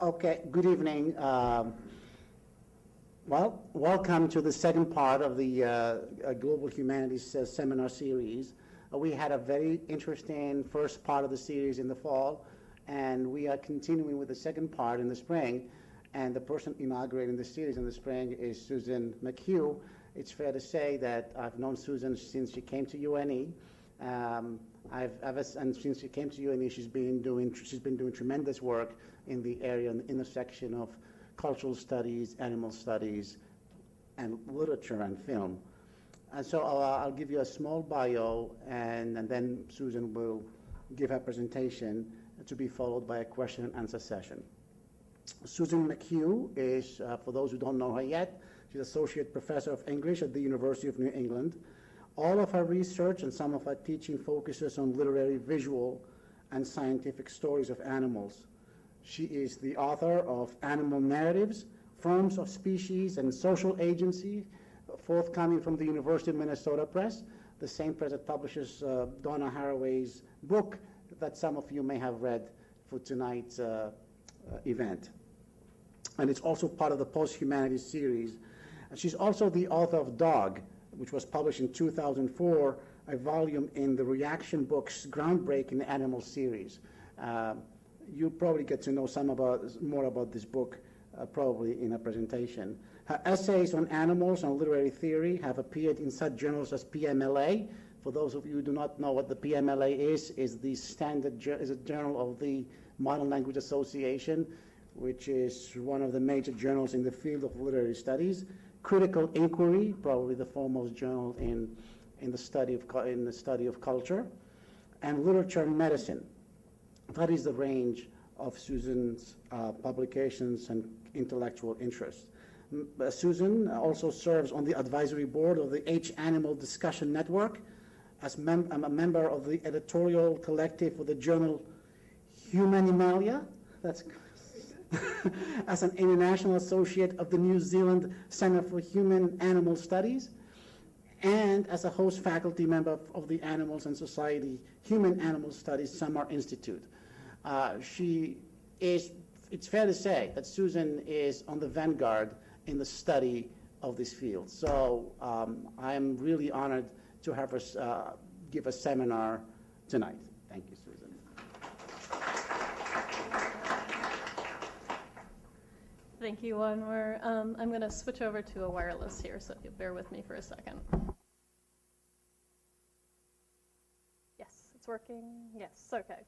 Okay, good evening. Well, welcome to the second part of the Global Humanities Seminar Series. We had a very interesting first part of the series in the fall, and we are continuing with the second part in the spring. And the person inaugurating the series in the spring is Susan McHugh. It's fair to say that I've known Susan since she came to UNE. And since she came to UNE, she's been doing tremendous work in the area, in the intersection of cultural studies, animal studies, and literature and film. And so I'll give you a small bio, and then Susan will give her presentation to be followed by a question and answer session. Susan McHugh is, for those who don't know her yet, she's Associate Professor of English at the University of New England. All of her research and some of her teaching focuses on literary, visual, and scientific stories of animals. She is the author of Animal Narratives, Forms of Species and Social Agency, forthcoming from the University of Minnesota Press, the same press that publishes Donna Haraway's book that some of you may have read for tonight's event. And it's also part of the Post-Humanities series. And she's also the author of Dog, which was published in 2004, a volume in the Reaction Books groundbreaking animal series. You'll probably get to know more about this book probably in a presentation. Her essays on animals and literary theory have appeared in such journals as PMLA. For those of you who do not know what the PMLA is the standard is a journal of the Modern Language Association, which is one of the major journals in the field of literary studies. Critical Inquiry, probably the foremost journal in the study of culture, and Literature and Medicine. That is the range of Susan's publications and intellectual interests. Susan also serves on the advisory board of the H Animal Discussion Network. I'm a member of the editorial collective for the journal Humanimalia. That's as an international associate of the New Zealand Center for Human Animal Studies, and as a host faculty member of the Animals and Society Human Animal Studies Summer Institute. It's fair to say that Susan is on the vanguard in the study of this field. So I am really honored to have her give a seminar tonight. Thank you, Susan. Thank you, Anwar. I'm going to switch over to a wireless here, so if you'll bear with me for a second. Yes, it's working. Yes, okay.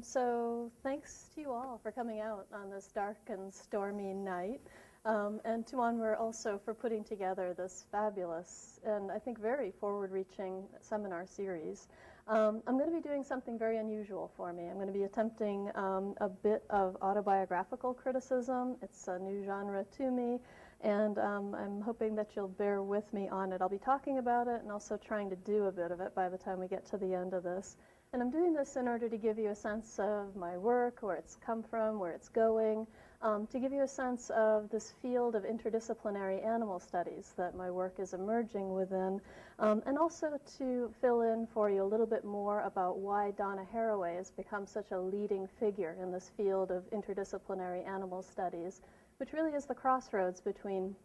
So thanks to you all for coming out on this dark and stormy night, and to Anwar also for putting together this fabulous and I think very forward-reaching seminar series. I'm going to be doing something very unusual for me. I'm going to be attempting a bit of autobiographical criticism. It's a new genre to me, and I'm hoping that you'll bear with me on it. I'll be talking about it and also trying to do a bit of it by the time we get to the end of this. And I'm doing this in order to give you a sense of my work, where it's come from, where it's going, to give you a sense of this field of interdisciplinary animal studies that my work is emerging within, and also to fill in for you a little bit more about why Donna Haraway has become such a leading figure in this field of interdisciplinary animal studies, which really is the crossroads between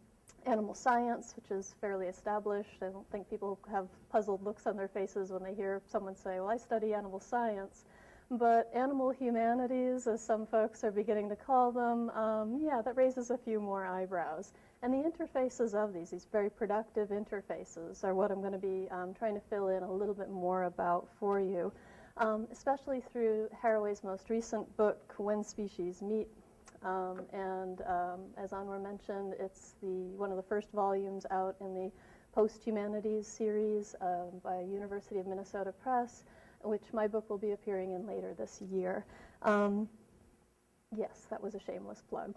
animal science, which is fairly established. I don't think people have puzzled looks on their faces when they hear someone say, well, I study animal science. But animal humanities, as some folks are beginning to call them, yeah, that raises a few more eyebrows. And the interfaces of these very productive interfaces, are what I'm going to be trying to fill in a little bit more about for you, especially through Haraway's most recent book, When Species Meet. As Anwar mentioned, it's one of the first volumes out in the Post-Humanities series by University of Minnesota Press, which my book will be appearing in later this year. Yes, that was a shameless plug.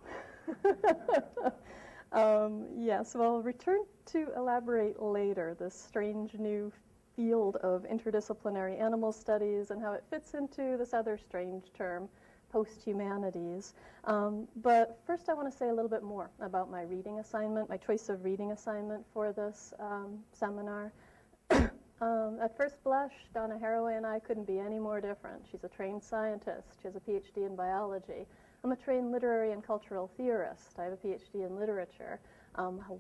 Yes, well, I'll return to elaborate later this strange new field of interdisciplinary animal studies and how it fits into this other strange term, post-humanities. But first I want to say a little bit more about my reading assignment, my choice of reading assignment for this seminar. At first blush, Donna Haraway and I couldn't be any more different. She's a trained scientist. She has a PhD in biology. I'm a trained literary and cultural theorist. I have a PhD in literature.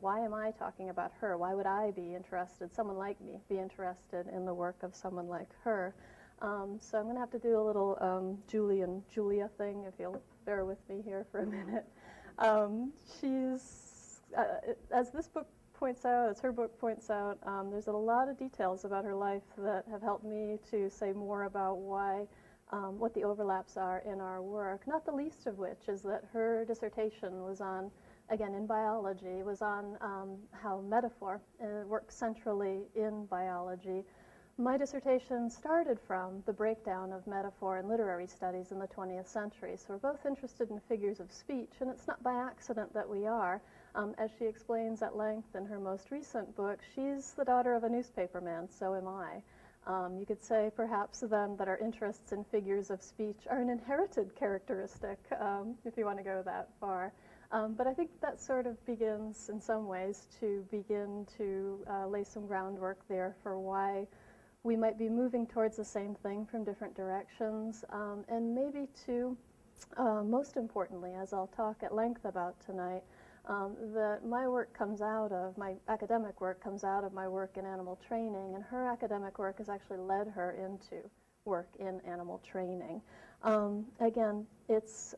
Why am I talking about her? Why would I be interested, someone like me, be interested in the work of someone like her? So I'm going to have to do a little Julie and Julia thing, if you'll bear with me here for a minute. As this book points out, as her book points out, there's a lot of details about her life that have helped me to say more about what the overlaps are in our work, not the least of which is that her dissertation was on, again, in biology, was on how metaphor works centrally in biology. My dissertation started from the breakdown of metaphor in literary studies in the 20th century. So we're both interested in figures of speech, and it's not by accident that we are. As she explains at length in her most recent book, she's the daughter of a newspaperman, so am I. You could say perhaps then that our interests in figures of speech are an inherited characteristic, if you want to go that far. But I think that sort of begins in some ways to begin to lay some groundwork there for why we might be moving towards the same thing from different directions, and maybe too, most importantly, as I'll talk at length about tonight, that my work comes out of, my academic work comes out of my work in animal training, and her academic work has actually led her into work in animal training. Again, it's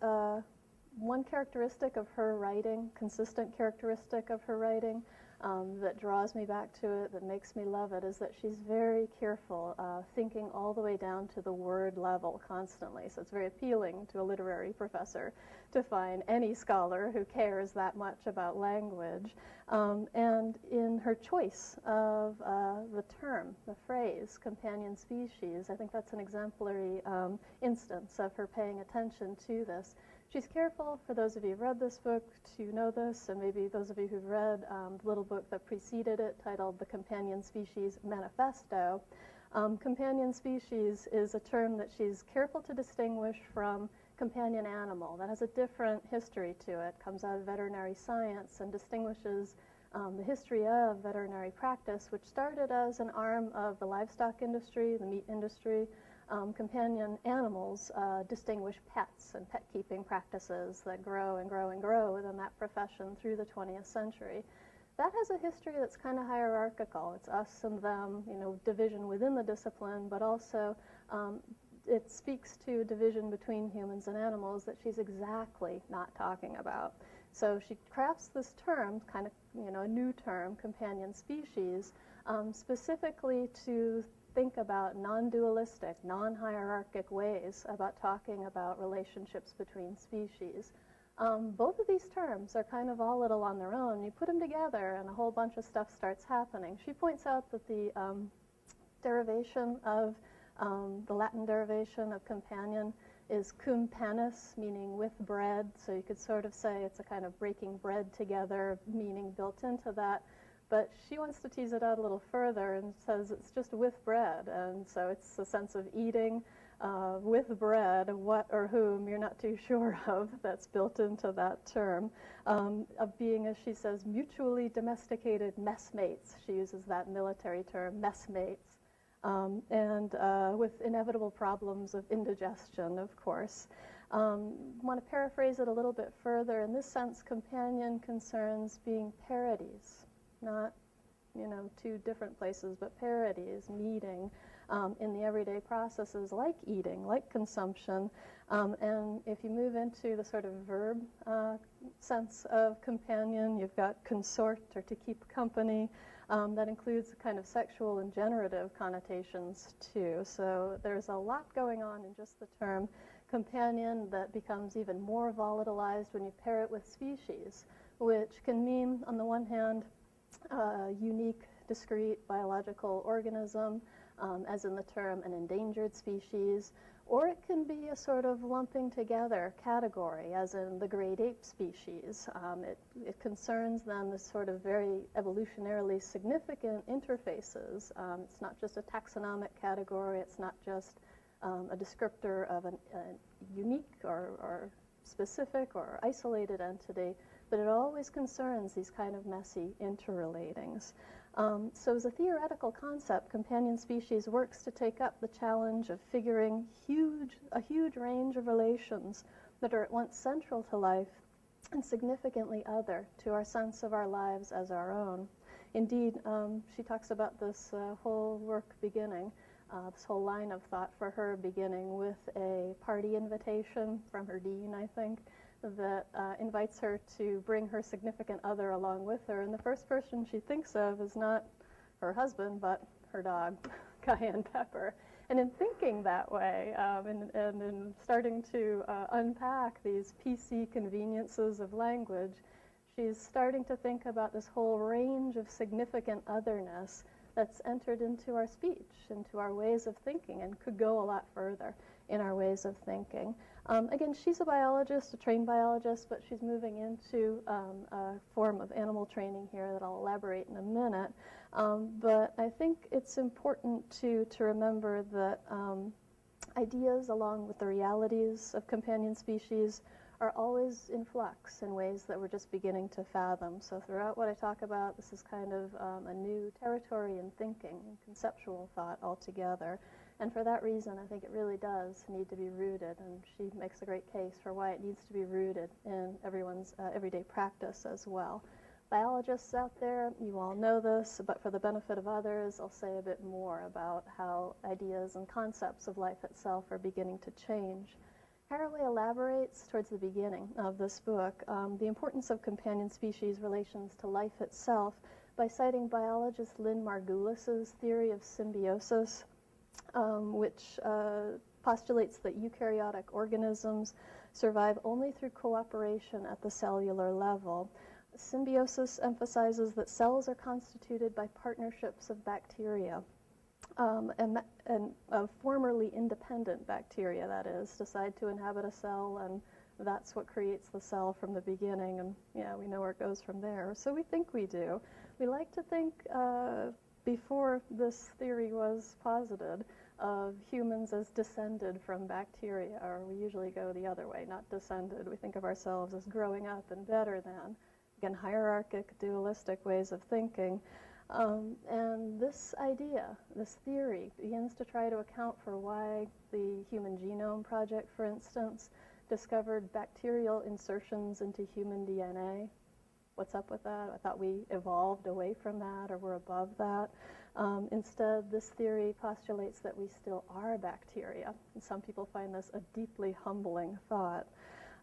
one characteristic of her writing, consistent characteristic of her writing, that draws me back to it, that makes me love it, is that she's very careful, thinking all the way down to the word level constantly. So it's very appealing to a literary professor to find any scholar who cares that much about language. And in her choice of the term, the phrase, companion species, I think that's an exemplary instance of her paying attention to this. She's careful, for those of you who've read this book, to know this, and maybe those of you who've read the little book that preceded it titled The Companion Species Manifesto. Companion species is a term that she's careful to distinguish from companion animal. That has a different history to it, comes out of veterinary science and distinguishes the history of veterinary practice, which started as an arm of the livestock industry, the meat industry. Companion animals distinguish pets and pet-keeping practices that grow and grow and grow within that profession through the 20th century. That has a history that's kind of hierarchical. It's us and them, division within the discipline, but also it speaks to a division between humans and animals that she's exactly not talking about. So she crafts this term, kind of, a new term, companion species, specifically to think about non-dualistic, non-hierarchic ways about talking about relationships between species. Both of these terms are kind of all little on their own. You put them together and a whole bunch of stuff starts happening. She points out that the derivation of, the Latin derivation of companion is cum panis, meaning with bread. So you could sort of say it's a kind of breaking bread together meaning built into that. But she wants to tease it out a little further and says it's just with bread. And so it's a sense of eating with bread, what or whom you're not too sure of, that's built into that term, of being, as she says, mutually domesticated messmates. She uses that military term, messmates, and with inevitable problems of indigestion, of course. Want to paraphrase it a little bit further. In this sense, companion concerns being parodies. Not, two different places, but parodies, meeting in the everyday processes like eating, like consumption. And if you move into the sort of verb sense of companion, you've got consort, or to keep company. That includes kind of sexual and generative connotations too. So there's a lot going on in just the term companion that becomes even more volatilized when you pair it with species, which can mean, on the one hand, unique, discrete biological organism, as in the term an endangered species, or it can be a sort of lumping together category, as in the great ape species. It concerns then this sort of very evolutionarily significant interfaces. It's not just a taxonomic category, it's not just a descriptor of a unique or specific or isolated entity, but it always concerns these kind of messy interrelatings. So as a theoretical concept, companion species works to take up the challenge of figuring a huge range of relations that are at once central to life and significantly other to our sense of our lives as our own. Indeed, she talks about this whole work beginning, this whole line of thought for her beginning with a party invitation from her dean, I think, that invites her to bring her significant other along with her. And the first person she thinks of is not her husband, but her dog, Cayenne Pepper. And in thinking that way, and in starting to unpack these PC conveniences of language, she's starting to think about this whole range of significant otherness that's entered into our speech, into our ways of thinking, and could go a lot further in our ways of thinking. Again, she's a biologist, a trained biologist, but she's moving into a form of animal training here that I'll elaborate in a minute. But I think it's important to remember that ideas, along with the realities of companion species, are always in flux in ways that we're just beginning to fathom. So throughout what I talk about, this is kind of a new territory in thinking and conceptual thought altogether. And for that reason, I think it really does need to be rooted, and she makes a great case for why it needs to be rooted in everyone's everyday practice as well. Biologists out there, you all know this, but for the benefit of others, I'll say a bit more about how ideas and concepts of life itself are beginning to change. Haraway elaborates towards the beginning of this book the importance of companion species relations to life itself by citing biologist Lynn Margulis's theory of symbiosis, which postulates that eukaryotic organisms survive only through cooperation at the cellular level. Symbiosis emphasizes that cells are constituted by partnerships of bacteria, and formerly independent bacteria, that is, decide to inhabit a cell, and that's what creates the cell from the beginning, and yeah, we know where it goes from there. So we think we do. We like to think, before this theory was posited, of humans as descended from bacteria, or we usually go the other way, not descended. We think of ourselves as growing up and better than. Again, hierarchic, dualistic ways of thinking. And this idea, this theory, begins to try to account for why the Human Genome Project, for instance, discovered bacterial insertions into human DNA. What's up with that? I thought we evolved away from that, or we're above that. Instead, this theory postulates that we still are bacteria, and some people find this a deeply humbling thought.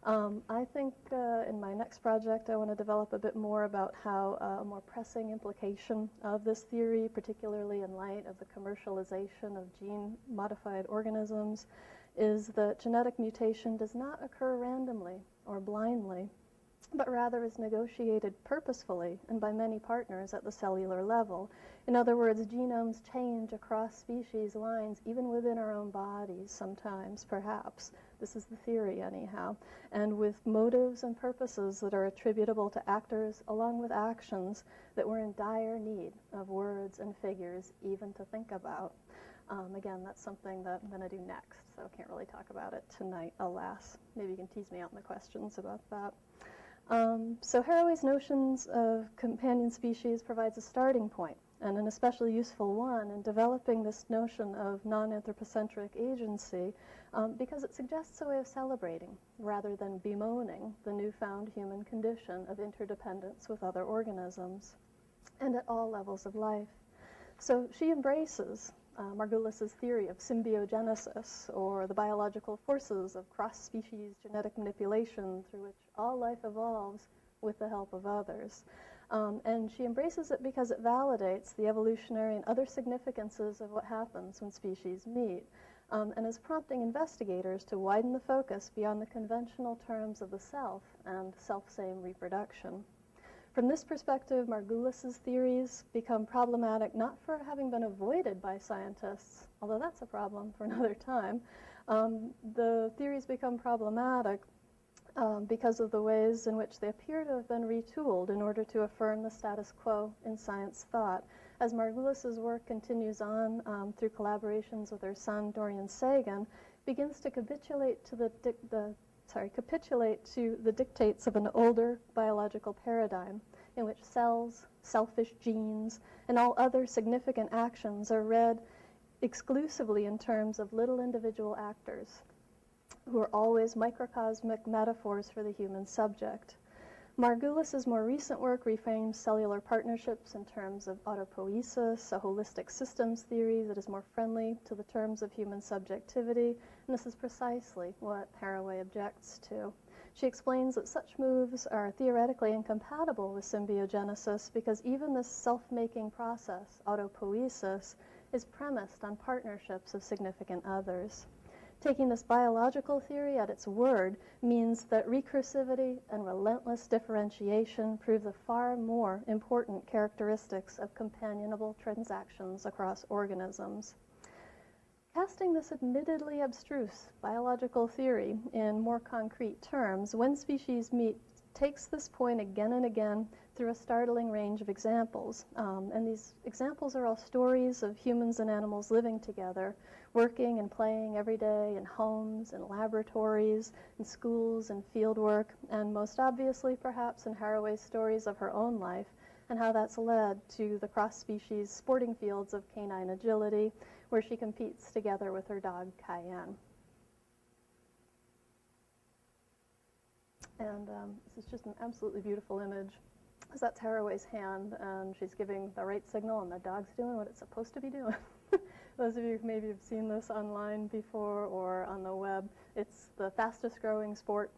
I think in my next project I want to develop a bit more about how a more pressing implication of this theory, particularly in light of the commercialization of gene-modified organisms, is that genetic mutation does not occur randomly or blindly, but rather is negotiated purposefully and by many partners at the cellular level. In other words, genomes change across species lines, even within our own bodies sometimes, perhaps. This is the theory, anyhow. And with motives and purposes that are attributable to actors, along with actions that we're in dire need of words and figures even to think about. Again, that's something that I'm going to do next, so I can't really talk about it tonight, alas. Maybe you can tease me out in the questions about that. So Haraway's notions of companion species provides a starting point, and an especially useful one in developing this notion of non-anthropocentric agency, because it suggests a way of celebrating rather than bemoaning the newfound human condition of interdependence with other organisms, and at all levels of life. So she embraces Margulis's theory of symbiogenesis, or the biological forces of cross-species genetic manipulation through which all life evolves with the help of others. And she embraces it because it validates the evolutionary and other significances of what happens when species meet, and is prompting investigators to widen the focus beyond the conventional terms of the self and self-same reproduction. From this perspective, Margulis's theories become problematic not for having been avoided by scientists, although that's a problem for another time. The theories become problematic because of the ways in which they appear to have been retooled in order to affirm the status quo in science thought. As Margulis's work continues on through collaborations with her son, Dorian Sagan, begins to capitulate to the dictates of an older biological paradigm in which cells, selfish genes, and all other significant actions are read exclusively in terms of little individual actors. who are always microcosmic metaphors for the human subject. Margulis's more recent work reframes cellular partnerships in terms of autopoiesis, a holistic systems theory that is more friendly to the terms of human subjectivity, and this is precisely what Haraway objects to. She explains that such moves are theoretically incompatible with symbiogenesis because even this self-making process, autopoiesis, is premised on partnerships of significant others. Taking this biological theory at its word means that recursivity and relentless differentiation prove the far more important characteristics of companionable transactions across organisms. Casting this admittedly abstruse biological theory in more concrete terms, When Species Meet takes this point again and again through a startling range of examples. And these examples are all stories of humans and animals living together, working and playing every day in homes, in laboratories, in schools, and fieldwork, and most obviously, perhaps, in Haraway's stories of her own life and how that's led to the cross-species sporting fields of canine agility, where she competes together with her dog, Cayenne. And this is just an absolutely beautiful image. So that's Haraway's hand, and she's giving the right signal, and the dog's doing what it's supposed to be doing. Those of you who maybe have seen this online before or on the web, it's the fastest growing sport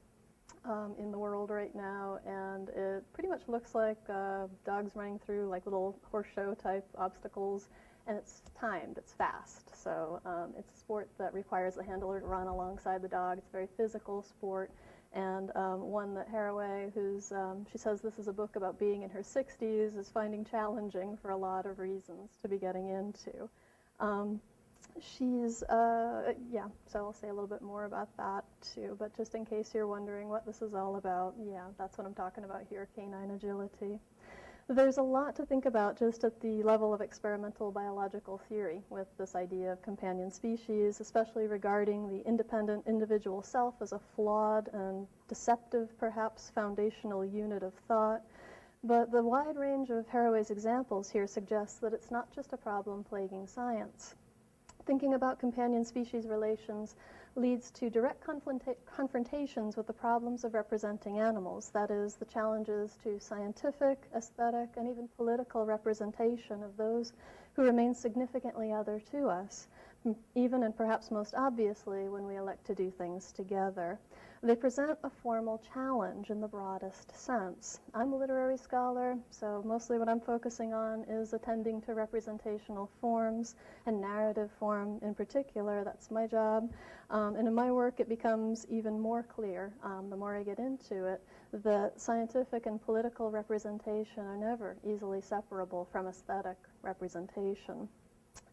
in the world right now, and it pretty much looks like dogs running through like little horse show type obstacles, and it's timed, it's fast. So it's a sport that requires the handler to run alongside the dog. It's a very physical sport, and one that Haraway, she says this is a book about being in her 60s, is finding challenging for a lot of reasons to be getting into. So I'll say a little bit more about that too, but just in case you're wondering what this is all about, yeah, that's what I'm talking about here, canine agility. There's a lot to think about just at the level of experimental biological theory with this idea of companion species, especially regarding the independent individual self as a flawed and deceptive, perhaps, foundational unit of thought. But the wide range of Haraway's examples here suggests that it's not just a problem plaguing science. Thinking about companion species relations leads to direct confrontations with the problems of representing animals, that is, the challenges to scientific, aesthetic, and even political representation of those who remain significantly other to us, even and perhaps most obviously when we elect to do things together. They present a formal challenge in the broadest sense. I'm a literary scholar, so mostly what I'm focusing on is attending to representational forms and narrative form in particular. That's my job. And in my work, it becomes even more clear, the more I get into it, that scientific and political representation are never easily separable from aesthetic representation.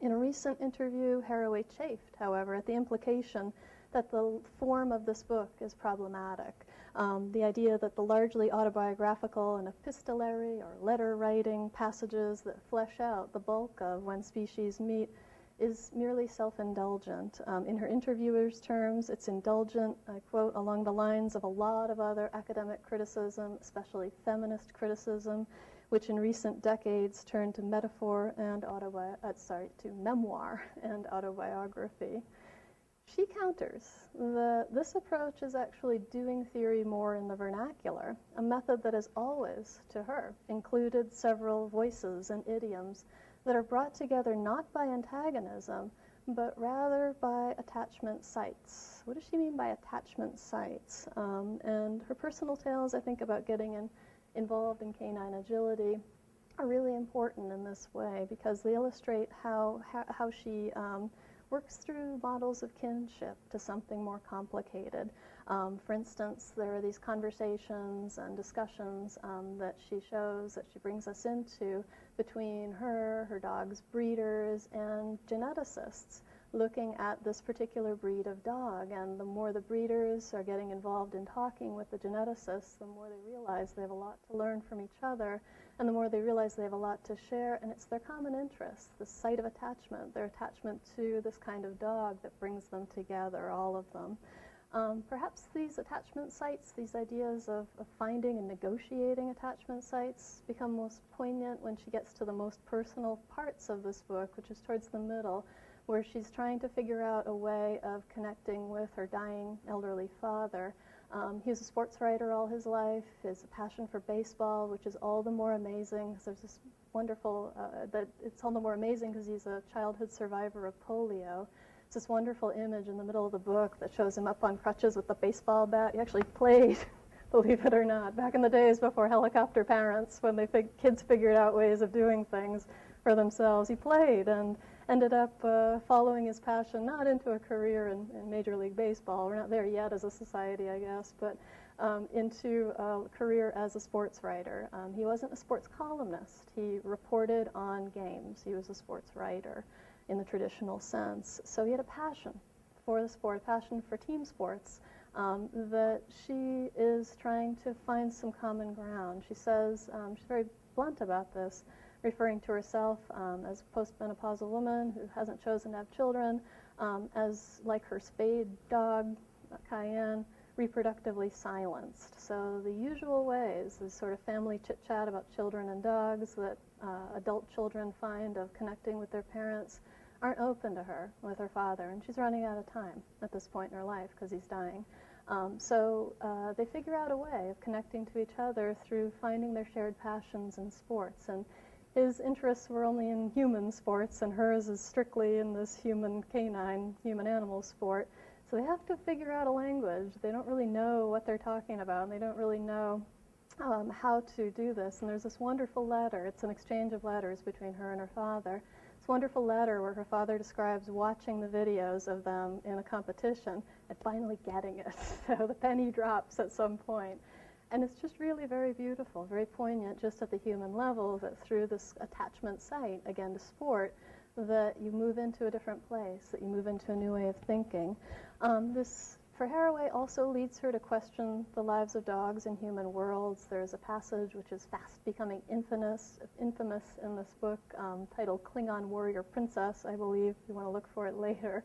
In a recent interview, Haraway chafed, however, at the implication that the form of this book is problematic. The idea that the largely autobiographical and epistolary or letter-writing passages that flesh out the bulk of When Species Meet is merely self-indulgent. In her interviewer's terms, it's indulgent, I quote, along the lines of a lot of other academic criticism, especially feminist criticism, which in recent decades turned to metaphor and to memoir and autobiography. She counters that this approach is actually doing theory more in the vernacular, a method that has always, to her, included several voices and idioms that are brought together not by antagonism, but rather by attachment sites. What does she mean by attachment sites? And her personal tales, I think, about getting involved in canine agility are really important in this way because they illustrate how she works through models of kinship to something more complicated. For instance, there are these conversations and discussions that she brings us into between her dog's breeders and geneticists, looking at this particular breed of dog. And the more the breeders are getting involved in talking with the geneticists, the more they realize they have a lot to learn from each other, and the more they realize they have a lot to share, and it's their common interest, the site of attachment, their attachment to this kind of dog that brings them together, all of them. Perhaps these attachment sites, these ideas of finding and negotiating attachment sites, become most poignant when she gets to the most personal parts of this book, which is towards the middle, where she's trying to figure out a way of connecting with her dying elderly father. He was a sports writer all his life. His passion for baseball, which is all the more amazing, because there's this wonderful, that it's all the more amazing because he's a childhood survivor of polio. It's this wonderful image in the middle of the book that shows him up on crutches with the baseball bat. He actually played, believe it or not, back in the days before helicopter parents, when kids figured out ways of doing things for themselves. He played and ended up following his passion, not into a career in Major League Baseball. We're not there yet as a society, I guess, but into a career as a sports writer. He wasn't a sports columnist. He reported on games. He was a sports writer in the traditional sense. So he had a passion for the sport, a passion for team sports, that she is trying to find some common ground. She says, she's very blunt about this, referring to herself as a postmenopausal woman who hasn't chosen to have children, as like her spayed dog, Cayenne, reproductively silenced. So the usual ways, this sort of family chit-chat about children and dogs that adult children find of connecting with their parents, aren't open to her with her father, and she's running out of time at this point in her life because he's dying. So they figure out a way of connecting to each other through finding their shared passions in sports. And his interests were only in human sports, and hers is strictly in this human-animal sport. So they have to figure out a language. They don't really know what they're talking about, and they don't really know how to do this. And there's this wonderful letter. It's an exchange of letters between her and her father. This wonderful letter where her father describes watching the videos of them in a competition and finally getting it. So the penny drops at some point. And it's just really very beautiful, very poignant just at the human level, that through this attachment site, again to sport, that you move into a different place, that you move into a new way of thinking. This, for Haraway, also leads her to question the lives of dogs in human worlds. There's a passage which is fast becoming infamous in this book, titled Klingon Warrior Princess, I believe, if you want to look for it later,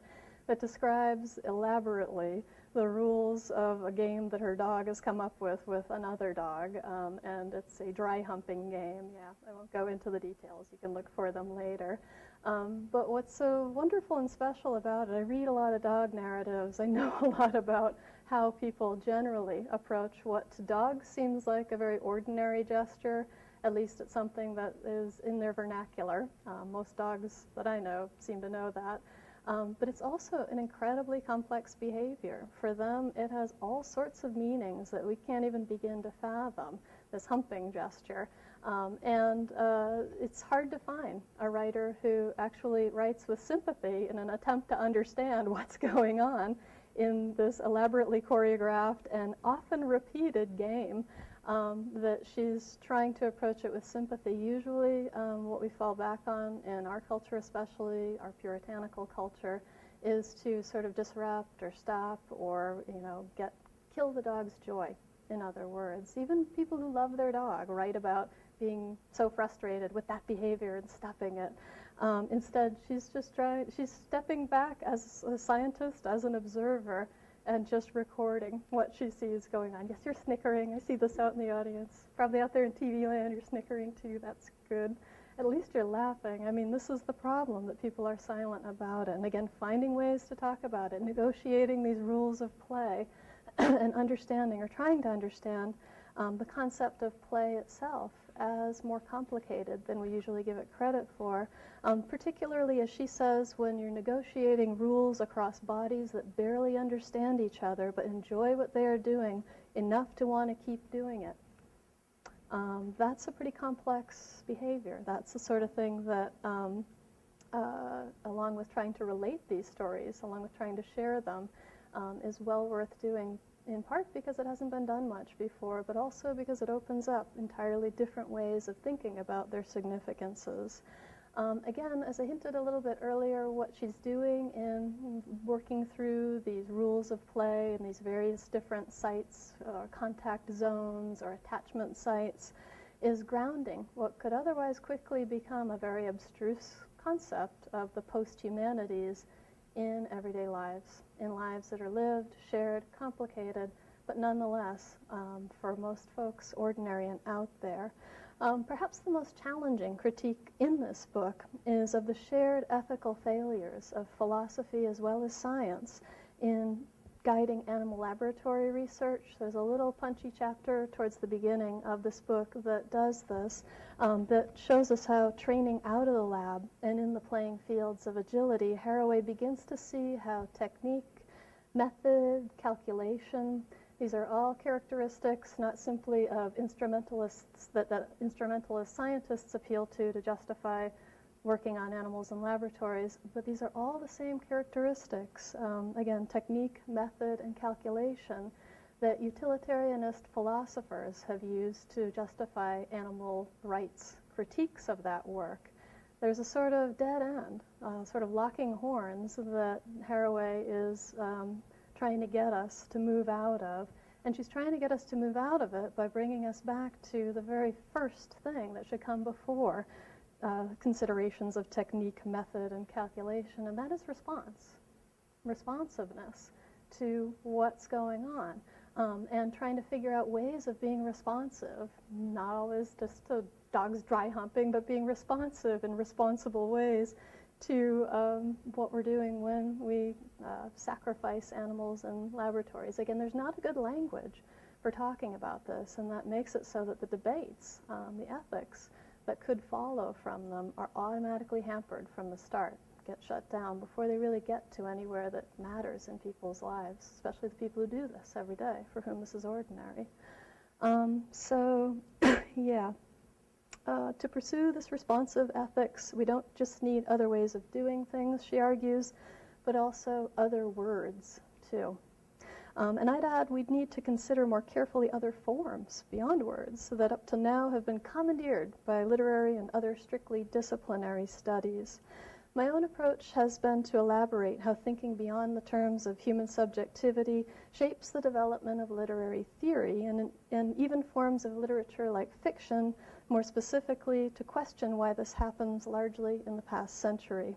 that describes elaborately the rules of a game that her dog has come up with another dog, and it's a dry humping game. Yeah, I won't go into the details. You can look for them later. But what's so wonderful and special about it, I read a lot of dog narratives. I know a lot about how people generally approach what to dogs seems like a very ordinary gesture. At least it's something that is in their vernacular. Most dogs that I know seem to know that. But it's also an incredibly complex behavior. For them, it has all sorts of meanings that we can't even begin to fathom, this humping gesture. And it's hard to find a writer who actually writes with sympathy in an attempt to understand what's going on in this elaborately choreographed and often repeated game, that she's trying to approach it with sympathy. Usually what we fall back on in our culture, especially our puritanical culture, is to sort of disrupt or stop or, kill the dog's joy, in other words. Even people who love their dog write about being so frustrated with that behavior and stopping it. Instead, she's stepping back as a scientist, as an observer, and just recording what she sees going on. Yes, you're snickering. I see this out in the audience. Probably out there in TV land, you're snickering too. That's good. At least you're laughing. I mean, this is the problem, that people are silent about it. And again, finding ways to talk about it, negotiating these rules of play, and understanding, or trying to understand, the concept of play itself as more complicated than we usually give it credit for, particularly, as she says, when you're negotiating rules across bodies that barely understand each other but enjoy what they are doing enough to want to keep doing it. That's a pretty complex behavior. That's the sort of thing that, along with trying to relate these stories, along with trying to share them, is well worth doing, in part because it hasn't been done much before, but also because it opens up entirely different ways of thinking about their significances. Again, as I hinted a little bit earlier, what she's doing in working through these rules of play and these various different sites, contact zones or attachment sites, is grounding what could otherwise quickly become a very abstruse concept of the post-humanities in everyday lives, in lives that are lived, shared, complicated, but nonetheless, for most folks, ordinary and out there. Perhaps the most challenging critique in this book is of the shared ethical failures of philosophy as well as science in guiding animal laboratory research. There's a little punchy chapter towards the beginning of this book that does this, that shows us how training out of the lab and in the playing fields of agility, Haraway begins to see how technique, method, calculation, these are all characteristics not simply of instrumentalists that instrumentalist scientists appeal to justify working on animals in laboratories, but these are all the same characteristics, again, technique, method, and calculation that utilitarianist philosophers have used to justify animal rights critiques of that work. There's a sort of dead end, sort of locking horns that Haraway is trying to get us to move out of. And she's trying to get us to move out of it by bringing us back to the very first thing that should come before considerations of technique, method, and calculation, and that is responsiveness to what's going on, and trying to figure out ways of being responsive, not always just to dogs dry humping, but being responsive in responsible ways to what we're doing when we sacrifice animals in laboratories. Again, there's not a good language for talking about this, and that makes it so that the debates, the ethics that could follow from them are automatically hampered from the start, get shut down before they really get to anywhere that matters in people's lives, especially the people who do this every day, for whom this is ordinary. Yeah. To pursue this responsive ethics, we don't just need other ways of doing things, she argues, but also other words, too. And I'd add we'd need to consider more carefully other forms beyond words that up to now have been commandeered by literary and other strictly disciplinary studies. My own approach has been to elaborate how thinking beyond the terms of human subjectivity shapes the development of literary theory and even forms of literature like fiction, more specifically to question why this happens largely in the past century.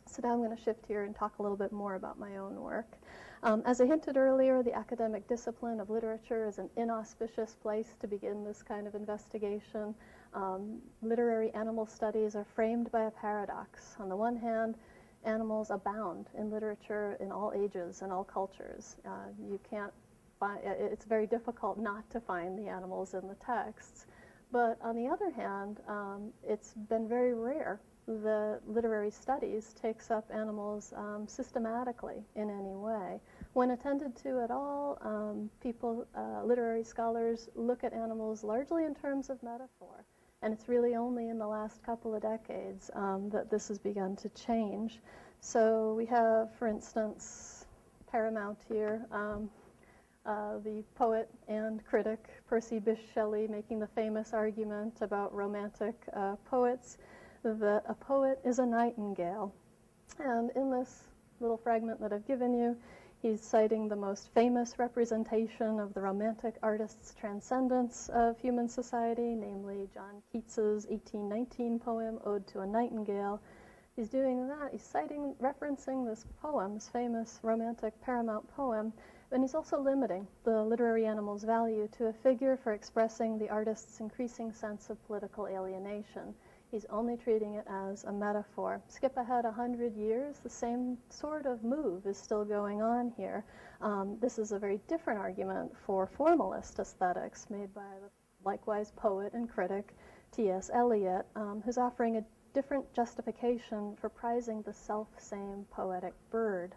So now I'm going to shift here and talk a little bit more about my own work. As I hinted earlier, the academic discipline of literature is an inauspicious place to begin this kind of investigation. Literary animal studies are framed by a paradox. On the one hand, animals abound in literature in all ages and all cultures. You can't find, it's very difficult not to find the animals in the texts. But on the other hand, it's been very rare that literary studies takes up animals systematically in any way. When attended to at all, literary scholars look at animals largely in terms of metaphor. And it's really only in the last couple of decades that this has begun to change. So we have, for instance, paramount here, the poet and critic Percy Bysshe Shelley making the famous argument about romantic poets that a poet is a nightingale. And in this little fragment that I've given you, he's citing the most famous representation of the romantic artist's transcendence of human society, namely John Keats's 1819 poem, Ode to a Nightingale. He's doing that. He's referencing this poem, this famous romantic paramount poem, and he's also limiting the literary animal's value to a figure for expressing the artist's increasing sense of political alienation. He's only treating it as a metaphor. Skip ahead 100 years, the same sort of move is still going on here. This is a very different argument for formalist aesthetics made by the likewise poet and critic T.S. Eliot, who's offering a different justification for prizing the self-same poetic bird.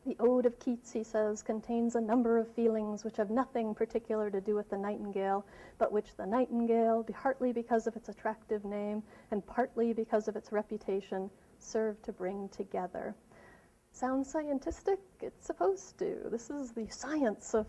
The Ode of Keats, he says, contains a number of feelings which have nothing particular to do with the nightingale, but which the nightingale, partly because of its attractive name and partly because of its reputation, serve to bring together. Sounds scientistic? It's supposed to. This is the science of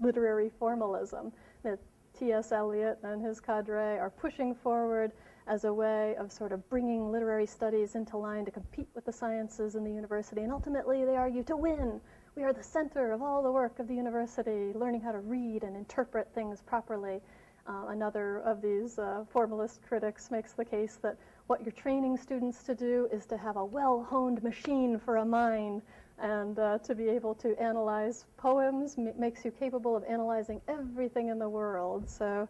literary formalism that T.S. Eliot and his cadre are pushing forward as a way of sort of bringing literary studies into line to compete with the sciences in the university. And ultimately, they argue, to win. We are the center of all the work of the university, learning how to read and interpret things properly. Another of these formalist critics makes the case that what you're training students to do is to have a well-honed machine for a mind, And to be able to analyze poems makes you capable of analyzing everything in the world. So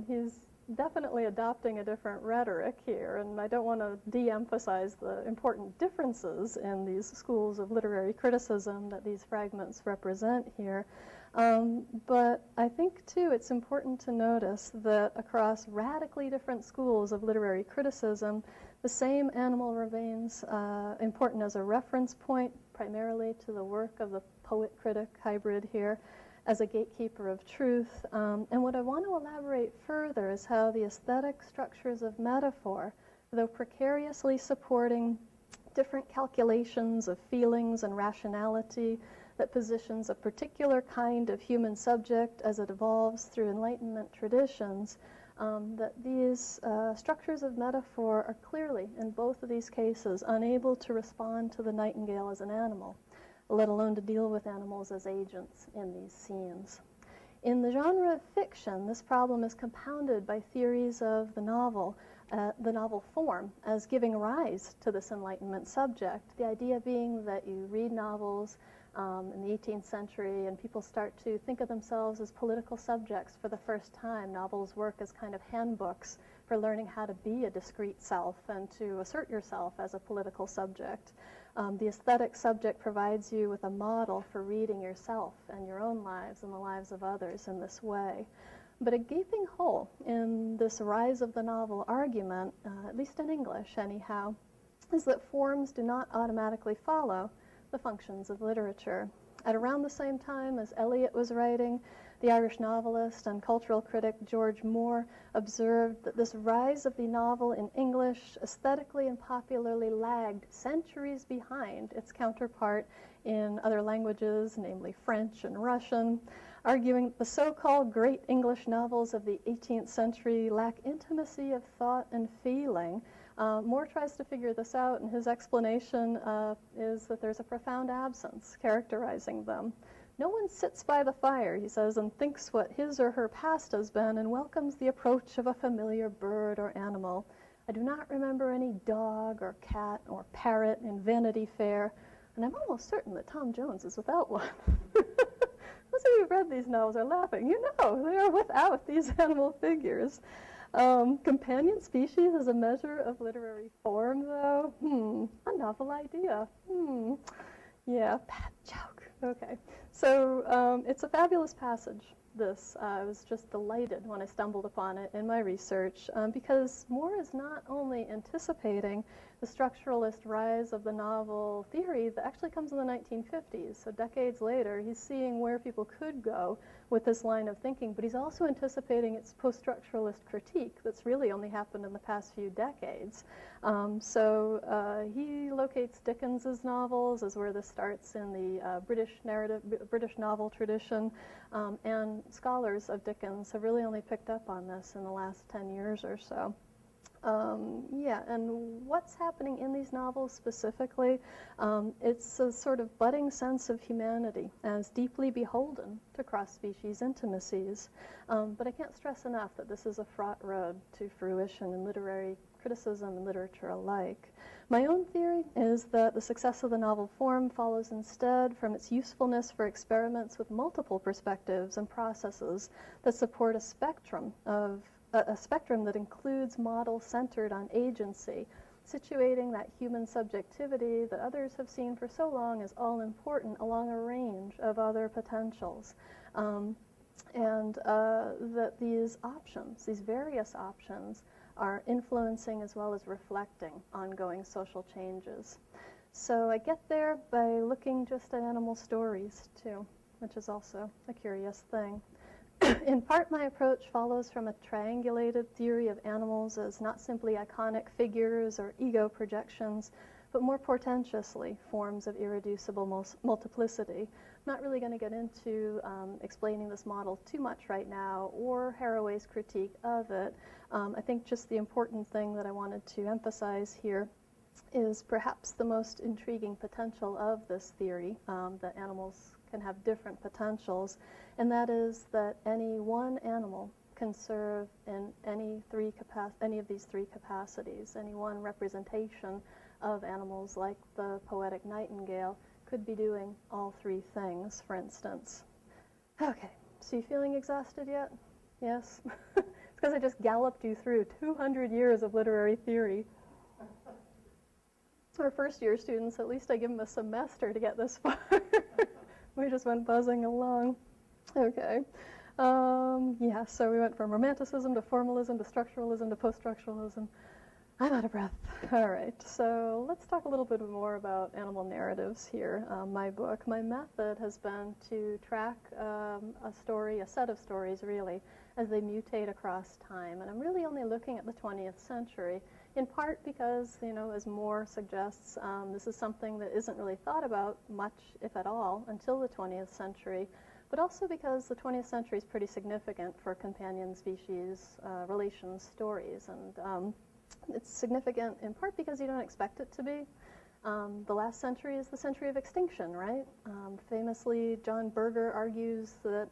he's definitely adopting a different rhetoric here, and I don't want to de-emphasize the important differences in these schools of literary criticism that these fragments represent here. But I think, too, it's important to notice that across radically different schools of literary criticism, the same animal remains important as a reference point, primarily to the work of the poet-critic hybrid here, as a gatekeeper of truth. And what I want to elaborate further is how the aesthetic structures of metaphor, though precariously supporting different calculations of feelings and rationality that positions a particular kind of human subject as it evolves through Enlightenment traditions, that these structures of metaphor are clearly, in both of these cases, unable to respond to the nightingale as an animal, let alone to deal with animals as agents in these scenes. In the genre of fiction, this problem is compounded by theories of the novel form as giving rise to this Enlightenment subject. The idea being that you read novels in the 18th century and people start to think of themselves as political subjects for the first time. Novels work as kind of handbooks for learning how to be a discrete self and to assert yourself as a political subject. The aesthetic subject provides you with a model for reading yourself and your own lives and the lives of others in this way. But a gaping hole in this rise of the novel argument, at least in English anyhow, is that forms do not automatically follow the functions of literature. At around the same time as Eliot was writing, the Irish novelist and cultural critic George Moore observed that this rise of the novel in English aesthetically and popularly lagged centuries behind its counterpart in other languages, namely French and Russian, arguing that the so-called great English novels of the 18th century lack intimacy of thought and feeling. Moore tries to figure this out, and his explanation is that there's a profound absence characterizing them. No one sits by the fire, he says, and thinks what his or her past has been and welcomes the approach of a familiar bird or animal. I do not remember any dog or cat or parrot in Vanity Fair, and I'm almost certain that Tom Jones is without one. Those of you who've read these novels are laughing. You know, they are without these animal figures. Companion species as a measure of literary form, though? A novel idea. Yeah, bad joke. Okay. So it's a fabulous passage, this. I was just delighted when I stumbled upon it in my research because Moore is not only anticipating the structuralist rise of the novel theory that actually comes in the 1950s. So decades later, he's seeing where people could go with this line of thinking, but he's also anticipating its post-structuralist critique that's really only happened in the past few decades. So he locates Dickens's novels as where this starts in the British novel tradition, and scholars of Dickens have really only picked up on this in the last 10 years or so. Yeah, and what's happening in these novels specifically? It's a sort of budding sense of humanity as deeply beholden to cross-species intimacies. But I can't stress enough that this is a fraught road to fruition in literary criticism and literature alike. My own theory is that the success of the novel form follows instead from its usefulness for experiments with multiple perspectives and processes that support a spectrum that includes models centered on agency, situating that human subjectivity that others have seen for so long as all important along a range of other potentials. And that these options, these various options, are influencing as well as reflecting ongoing social changes. So I get there by looking just at animal stories, too, which is also a curious thing. In part, my approach follows from a triangulated theory of animals as not simply iconic figures or ego projections, but more portentously forms of irreducible multiplicity. I'm not really going to get into explaining this model too much right now, or Haraway's critique of it. I think just the important thing that I wanted to emphasize here is perhaps the most intriguing potential of this theory, that animals can have different potentials, and that is that any one animal can serve in any of these three capacities. Any one representation of animals, like the poetic nightingale, could be doing all three things, for instance. Okay, so you feeling exhausted yet? Yes? It's because I just galloped you through 200 years of literary theory. Our first-year students, at least I give them a semester to get this far. We just went buzzing along. Okay. Yeah, so we went from Romanticism to formalism to structuralism to post-structuralism. I'm out of breath. All right, so let's talk a little bit more about animal narratives here. My book, my method has been to track a set of stories really, as they mutate across time. And I'm really only looking at the 20th century, in part because, as Moore suggests, this is something that isn't really thought about much, if at all, until the 20th century, but also because the 20th century is pretty significant for companion species relations stories. And it's significant in part because you don't expect it to be. The last century is the century of extinction, right? Famously, John Berger argues that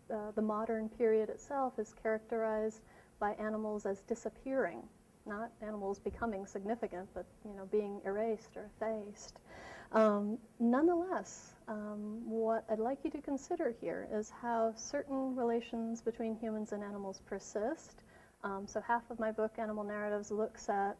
the modern period itself is characterized by animals as disappearing, not animals becoming significant, but being erased or effaced. Nonetheless, what I'd like you to consider here is how certain relations between humans and animals persist. So half of my book, Animal Narratives, looks at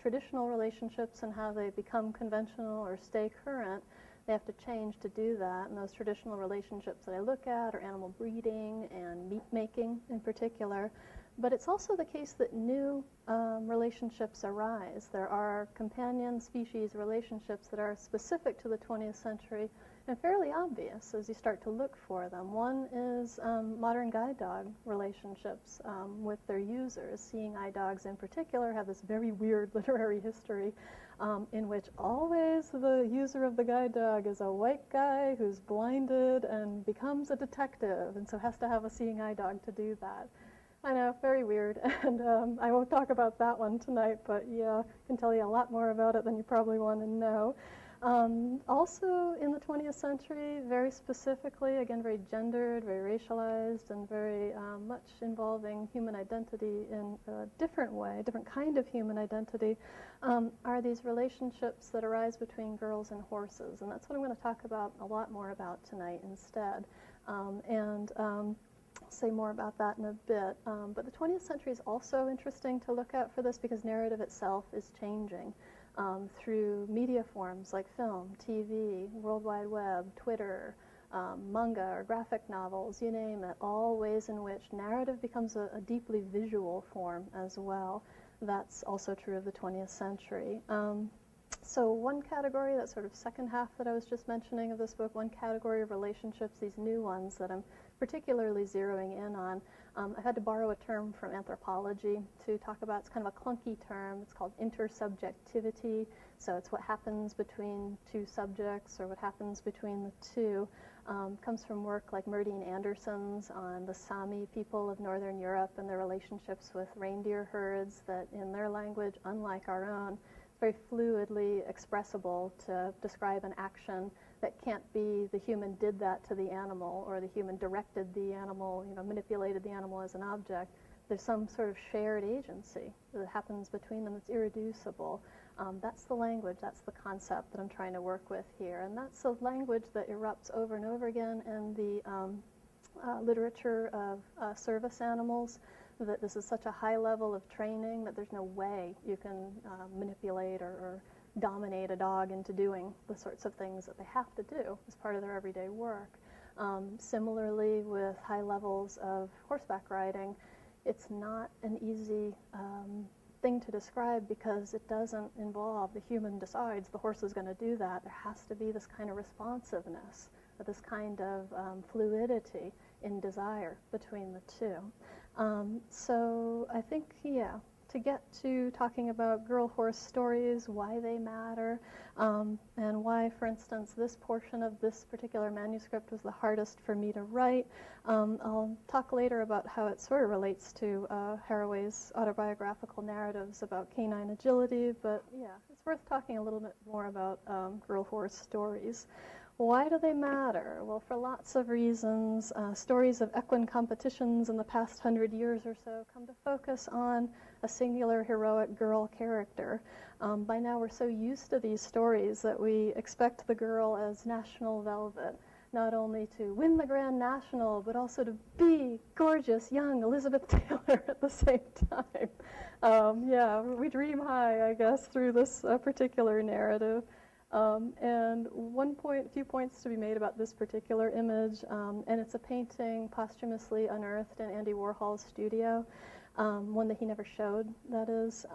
traditional relationships and how they become conventional or stay current. They have to change to do that, and those traditional relationships that I look at are animal breeding and meat making in particular. But it's also the case that new relationships arise. There are companion species relationships that are specific to the 20th century and fairly obvious as you start to look for them. One is modern guide dog relationships with their users. Seeing eye dogs in particular have this very weird literary history in which always the user of the guide dog is a white guy who's blinded and becomes a detective, and so has to have a seeing eye dog to do that. I know, very weird, and I won't talk about that one tonight, but yeah, I can tell you a lot more about it than you probably want to know. Also in the 20th century, very specifically, again, very gendered, very racialized, and very much involving human identity in a different way, a different kind of human identity, are these relationships that arise between girls and horses. And that's what I'm going to talk about a lot more about tonight instead. I'll say more about that in a bit. But the 20th century is also interesting to look at for this because narrative itself is changing. Through media forms like film, TV, World Wide Web, Twitter, manga or graphic novels, you name it, all ways in which narrative becomes a deeply visual form as well. That's also true of the 20th century. So one category, that sort of second half that I was just mentioning of this book, one category of relationships, these new ones that I'm particularly zeroing in on, I had to borrow a term from anthropology to talk about. It's kind of a clunky term. It's called intersubjectivity. So it's what happens between two subjects or what happens between the two. Comes from work like Merdine Anderson's on the Sami people of Northern Europe and their relationships with reindeer herds that in their language, unlike our own, very fluidly expressible to describe an action that can't be the human did that to the animal or the human directed the animal, manipulated the animal as an object. There's some sort of shared agency that happens between them that's irreducible. That's the language, that's the concept that I'm trying to work with here. And that's a language that erupts over and over again in the literature of service animals, that this is such a high level of training that there's no way you can manipulate or dominate a dog into doing the sorts of things that they have to do as part of their everyday work. Similarly, with high levels of horseback riding, it's not an easy thing to describe because it doesn't involve the human decides the horse is going to do that. There has to be this kind of responsiveness, this kind of fluidity in desire between the two. So I think, to get to talking about girl-horse stories, why they matter, and why, for instance, this portion of this particular manuscript was the hardest for me to write. I'll talk later about how it sort of relates to Haraway's autobiographical narratives about canine agility, but it's worth talking a little bit more about girl-horse stories. Why do they matter? Well, for lots of reasons. Stories of equine competitions in the past 100 years or so come to focus on a singular heroic girl character. By now we're so used to these stories that we expect the girl as national velvet, not only to win the Grand National, but also to be gorgeous, young Elizabeth Taylor at the same time. Yeah, we dream high, I guess, through this particular narrative. And few points to be made about this particular image, and it's a painting posthumously unearthed in Andy Warhol's studio, one that he never showed, that is.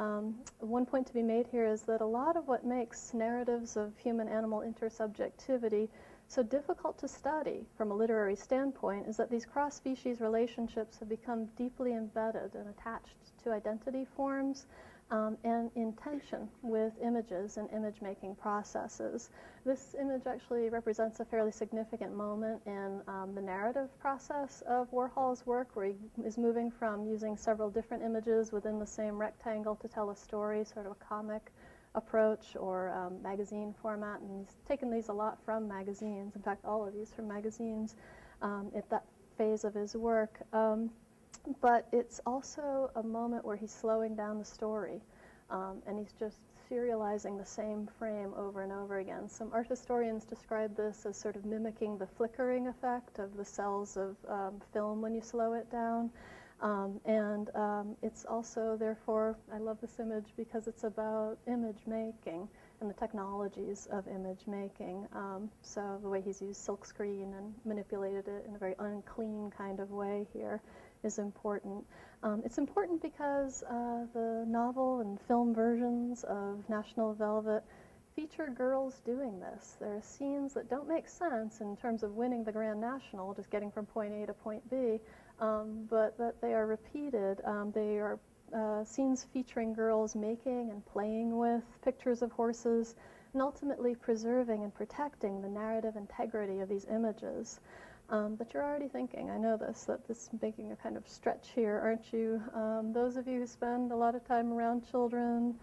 One point to be made here is that a lot of what makes narratives of human-animal intersubjectivity so difficult to study from a literary standpoint is that these cross-species relationships have become deeply embedded and attached to identity forms, and in tension with images and image-making processes. This image actually represents a fairly significant moment in the narrative process of Warhol's work, where he is moving from using several different images within the same rectangle to tell a story, sort of a comic approach or magazine format, and he's taken these a lot from magazines, in fact all of these from magazines at that phase of his work. But it's also a moment where he's slowing down the story, and he's just serializing the same frame over and over again. Some art historians describe this as sort of mimicking the flickering effect of the cells of film when you slow it down. It's also, therefore, I love this image because it's about image making and the technologies of image making. So the way he's used silkscreen and manipulated it in a very unclean kind of way here is important. It's important because the novel and film versions of National Velvet feature girls doing this. There are scenes that don't make sense in terms of winning the Grand National, just getting from point A to point B, but that they are repeated. They are scenes featuring girls making and playing with pictures of horses, and ultimately preserving and protecting the narrative integrity of these images. But you're already thinking, I know this, that this is making a kind of stretch here, aren't you? Those of you who spend a lot of time around children,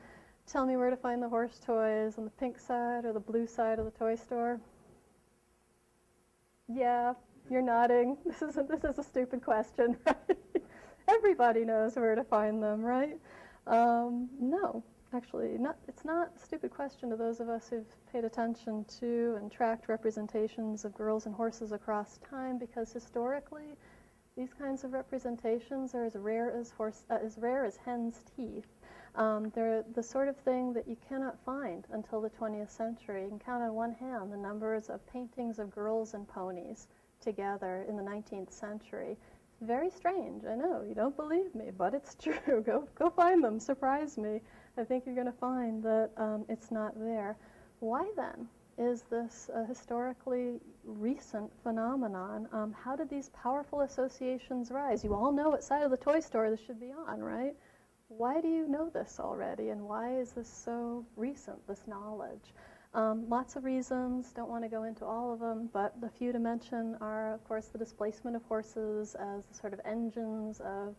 tell me where to find the horse toys, on the pink side or the blue side of the toy store. Yeah, you're nodding. This is a stupid question, right? Everybody knows where to find them, right? No, actually, it's not a stupid question to those of us who've paid attention to and tracked representations of girls and horses across time, because historically, these kinds of representations are as rare as hen's teeth. They're the sort of thing that you cannot find until the 20th century. You can count on one hand the numbers of paintings of girls and ponies together in the 19th century. Very strange, I know, you don't believe me, but it's true. Go find them, surprise me. I think you're going to find that it's not there. Why then is this a historically recent phenomenon? How did these powerful associations rise? You all know what side of the toy store this should be on, right? Why do you know this already, and why is this so recent, this knowledge? Lots of reasons, don't want to go into all of them, but the few to mention are, of course, the displacement of horses as the sort of engines of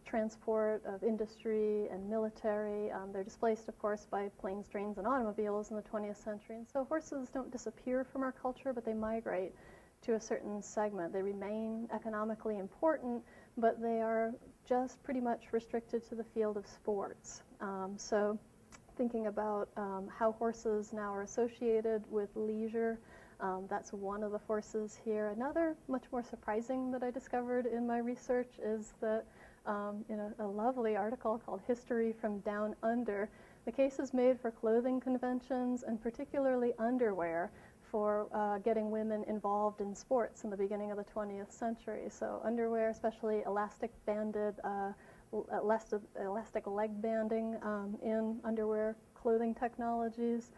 transport, of industry and military. They're displaced, of course, by planes, trains, and automobiles in the 20th century. And so horses don't disappear from our culture, but they migrate to a certain segment. They remain economically important, but they are just pretty much restricted to the field of sports. So thinking about how horses now are associated with leisure, that's one of the forces here. Another, much more surprising, that I discovered in my research is that in a lovely article called History from Down Under, the case is made for clothing conventions, and particularly underwear, for getting women involved in sports in the beginning of the 20th century. So underwear, especially elastic-banded, elastic leg banding in underwear clothing technologies,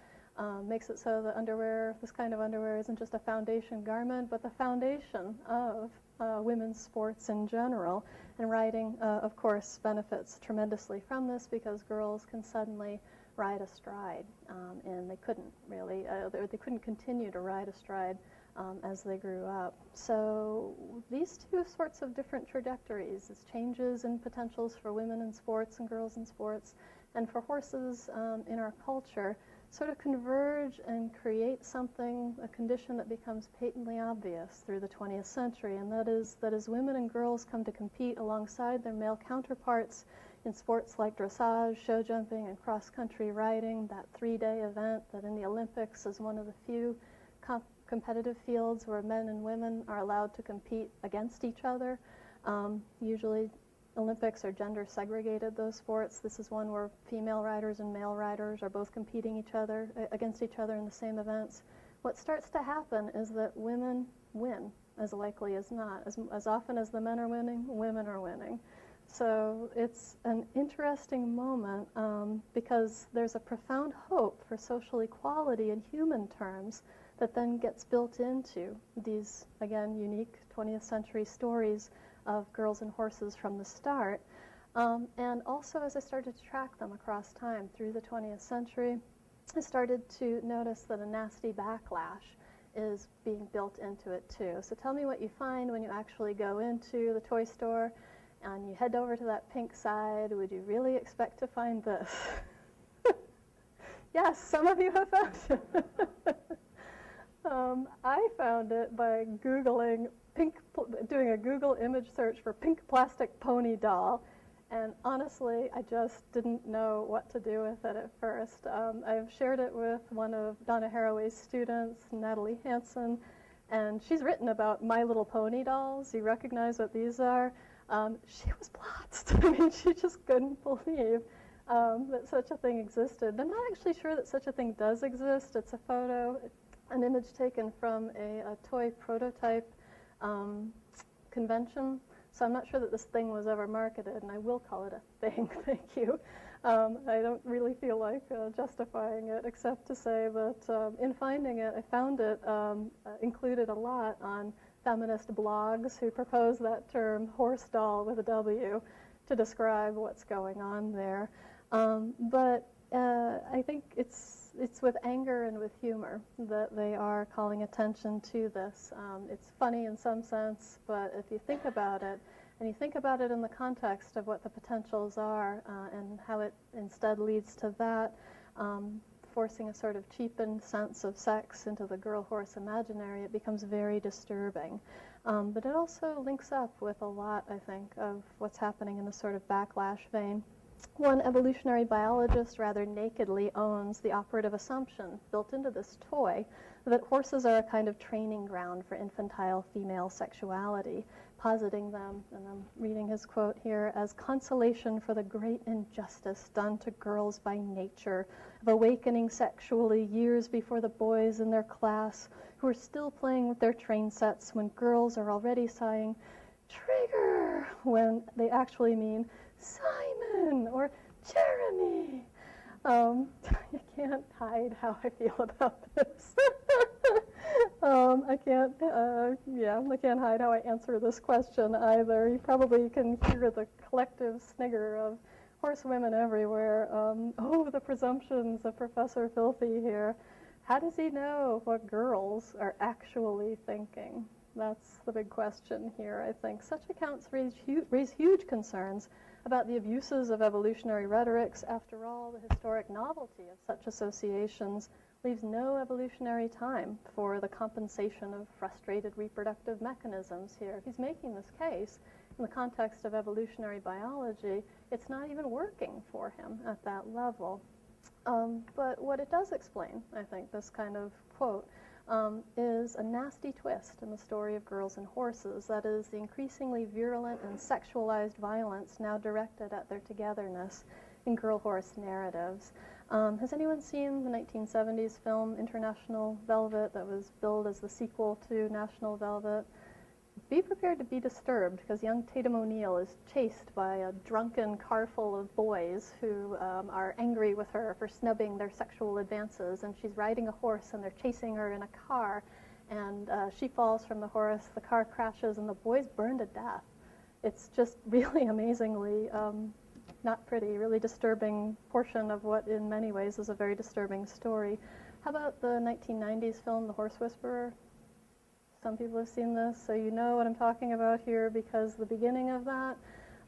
makes it so that underwear, this kind of underwear, isn't just a foundation garment, but the foundation of women's sports in general. And riding, of course, benefits tremendously from this, because girls can suddenly ride astride, and they couldn't really, they couldn't continue to ride astride as they grew up. So these two sorts of different trajectories, as changes in potentials for women in sports and girls in sports, and for horses in our culture, sort of converge and create something, a condition that becomes patently obvious through the 20th century, and that is women and girls come to compete alongside their male counterparts in sports like dressage, show jumping, and cross-country riding, that 3-day event that in the Olympics is one of the few competitive fields where men and women are allowed to compete against each other. Usually Olympics are gender segregated, those sports. This is one where female riders and male riders are both competing against each other in the same events. What starts to happen is that women win, as likely as not. As often as the men are winning, women are winning. So it's an interesting moment because there's a profound hope for social equality in human terms that then gets built into these, again, unique 20th century stories of girls and horses from the start. And also, as I started to track them across time through the 20th century, I started to notice that a nasty backlash is being built into it too. So tell me what you find when you actually go into the toy store and you head over to that pink side. Would you really expect to find this? Yes, some of you have found it. I found it by Googling doing a Google image search for pink plastic pony doll, and honestly, I just didn't know what to do with it at first. I've shared it with one of Donna Haraway's students, Natalie Hansen, and she's written about My Little Pony dolls. You recognize what these are? She was blotzed. I mean, she just couldn't believe that such a thing existed. I'm not actually sure that such a thing does exist. It's a photo, an image taken from a toy prototype convention. So I'm not sure that this thing was ever marketed, and I will call it a thing, thank you. I don't really feel like justifying it, except to say that in finding it, I found it included a lot on feminist blogs who propose that term horse doll with a W to describe what's going on there. But I think it's with anger and with humor that they are calling attention to this. It's funny in some sense, but if you think about it, and you think about it in the context of what the potentials are and how it instead leads to that, forcing a sort of cheapened sense of sex into the girl-horse imaginary, it becomes very disturbing. But it also links up with a lot, I think, of what's happening in the sort of backlash vein. One evolutionary biologist rather nakedly owns the operative assumption built into this toy that horses are a kind of training ground for infantile female sexuality, positing them, and I'm reading his quote here, as consolation for the great injustice done to girls by nature, of awakening sexually years before the boys in their class who are still playing with their train sets when girls are already sighing, "Trigger," when they actually mean Simon or Jeremy. I can't hide how I feel about this. I can't hide how I answer this question either. You probably can hear the collective snigger of horsewomen everywhere. Oh, the presumptions of Professor Filthy here. How does he know what girls are actually thinking? That's the big question here, I think. Such accounts raise huge concerns about the abuses of evolutionary rhetorics. After all, the historic novelty of such associations leaves no evolutionary time for the compensation of frustrated reproductive mechanisms here. If he's making this case in the context of evolutionary biology, it's not even working for him at that level. But what it does explain, I think, this kind of quote, is a nasty twist in the story of girls and horses. That is, the increasingly virulent and sexualized violence now directed at their togetherness in girl-horse narratives. Has anyone seen the 1970s film International Velvet that was billed as the sequel to National Velvet? Be prepared to be disturbed, because young Tatum O'Neal is chased by a drunken car full of boys who are angry with her for snubbing their sexual advances, and she's riding a horse and they're chasing her in a car, and she falls from the horse, the car crashes, and the boys burn to death. It's just really amazingly not pretty, really disturbing portion of what in many ways is a very disturbing story. How about the 1990s film The Horse Whisperer? Some people have seen this, so you know what I'm talking about here, because the beginning of that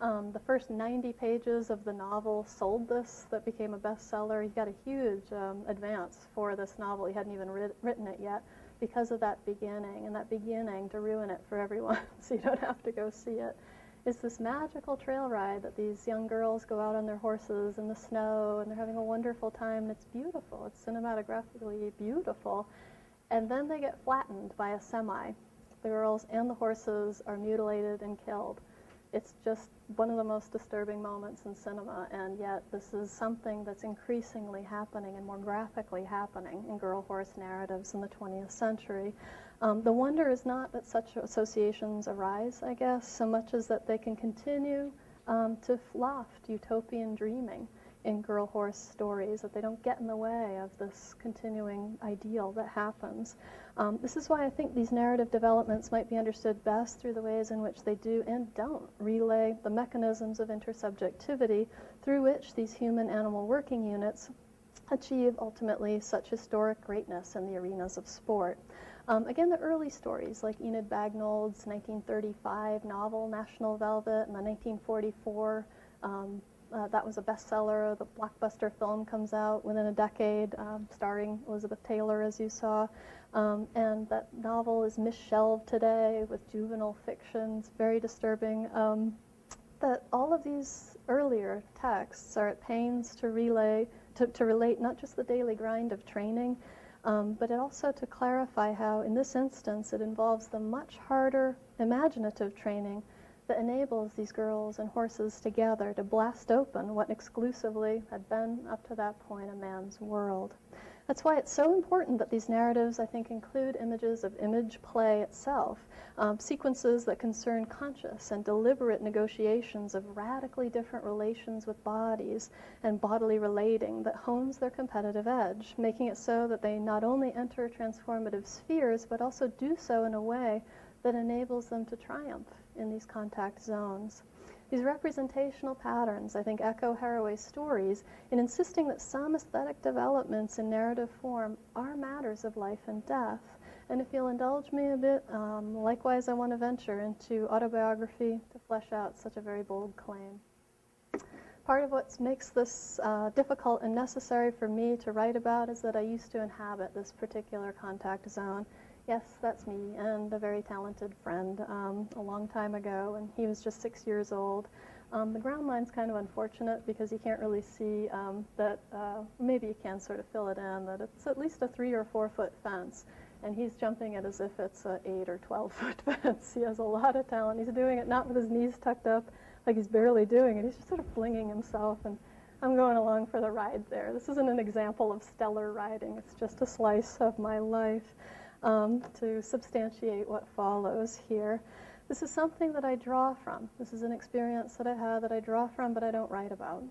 The first 90 pages of the novel sold this. That became a bestseller. He got a huge advance for this novel. He hadn't even written it yet because of that beginning, and that beginning to ruin it for everyone so you don't have to go see it. It's this magical trail ride that these young girls go out on their horses in the snow, and they're having a wonderful time, and it's beautiful. It's cinematographically beautiful. And then they get flattened by a semi. The girls and the horses are mutilated and killed. It's just one of the most disturbing moments in cinema, and yet this is something that's increasingly happening and more graphically happening in girl horse narratives in the 20th century. The wonder is not that such associations arise, I guess, so much as that they can continue to loft utopian dreaming in girl horse stories, that they don't get in the way of this continuing ideal that happens. This is why I think these narrative developments might be understood best through the ways in which they do and don't relay the mechanisms of intersubjectivity through which these human-animal working units achieve ultimately such historic greatness in the arenas of sport. Again, the early stories, like Enid Bagnold's 1935 novel, National Velvet, and the 1944 that was a bestseller. The blockbuster film comes out within a decade, starring Elizabeth Taylor, as you saw. And that novel is misshelved today with juvenile fictions, very disturbing. That all of these earlier texts are at pains to relate not just the daily grind of training, but also to clarify how, in this instance, it involves the much harder imaginative training that enables these girls and horses together to blast open what exclusively had been, up to that point, a man's world. That's why it's so important that these narratives, I think, include images of image play itself, sequences that concern conscious and deliberate negotiations of radically different relations with bodies and bodily relating that hones their competitive edge, making it so that they not only enter transformative spheres, but also do so in a way that enables them to triumph in these contact zones. These representational patterns, I think, echo Haraway's stories in insisting that some aesthetic developments in narrative form are matters of life and death. And if you'll indulge me a bit, likewise I want to venture into autobiography to flesh out such a very bold claim. Part of what makes this difficult and necessary for me to write about is that I used to inhabit this particular contact zone. Yes, that's me, and a very talented friend a long time ago, and he was just 6 years old. The ground line's kind of unfortunate because you can't really see that, maybe you can sort of fill it in, that it's at least a 3 or 4 foot fence, and he's jumping it as if it's an 8 or 12 foot fence. He has a lot of talent. He's doing it not with his knees tucked up, like he's barely doing it. He's just sort of flinging himself, and I'm going along for the ride there. This isn't an example of stellar riding. It's just a slice of my life. To substantiate what follows here. This is something that I draw from. This is an experience that I had that I draw from, but I don't write about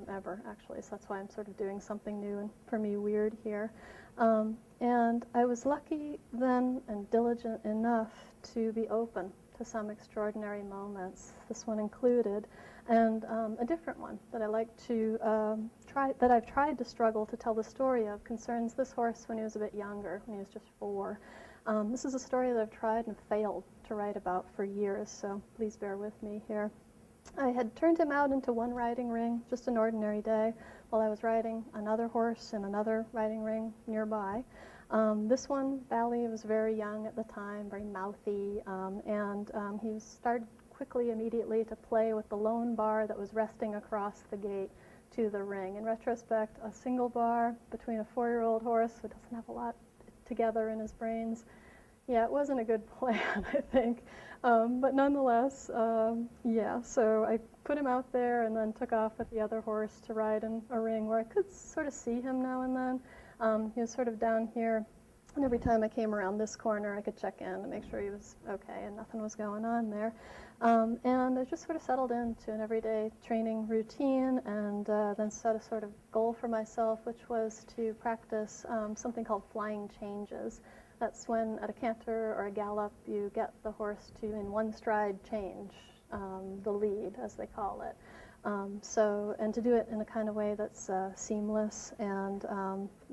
ever, actually. So that's why I'm sort of doing something new and, for me, weird here. And I was lucky then and diligent enough to be open to some extraordinary moments, this one included, and a different one that I like to that I've tried to struggle to tell the story of concerns this horse when he was a bit younger, when he was just 4. This is a story that I've tried and failed to write about for years, so please bear with me here. I had turned him out into one riding ring, just an ordinary day, while I was riding another horse in another riding ring nearby. This one, Bally, was very young at the time, very mouthy, and he started quickly, immediately, to play with the lone bar that was resting across the gate to the ring. In retrospect, a single bar between a 4-year-old horse who doesn't have a lot together in his brains, yeah, it wasn't a good plan, I think. But nonetheless, yeah, so I put him out there and then took off with the other horse to ride in a ring where I could sort of see him now and then. He was sort of down here, and every time I came around this corner, I could check in to make sure he was okay and nothing was going on there. And I just sort of settled into an everyday training routine, and then set a sort of goal for myself, which was to practice something called flying changes. That's when, at a canter or a gallop, you get the horse to, in one stride, change the lead, as they call it. And to do it in a kind of way that's seamless, and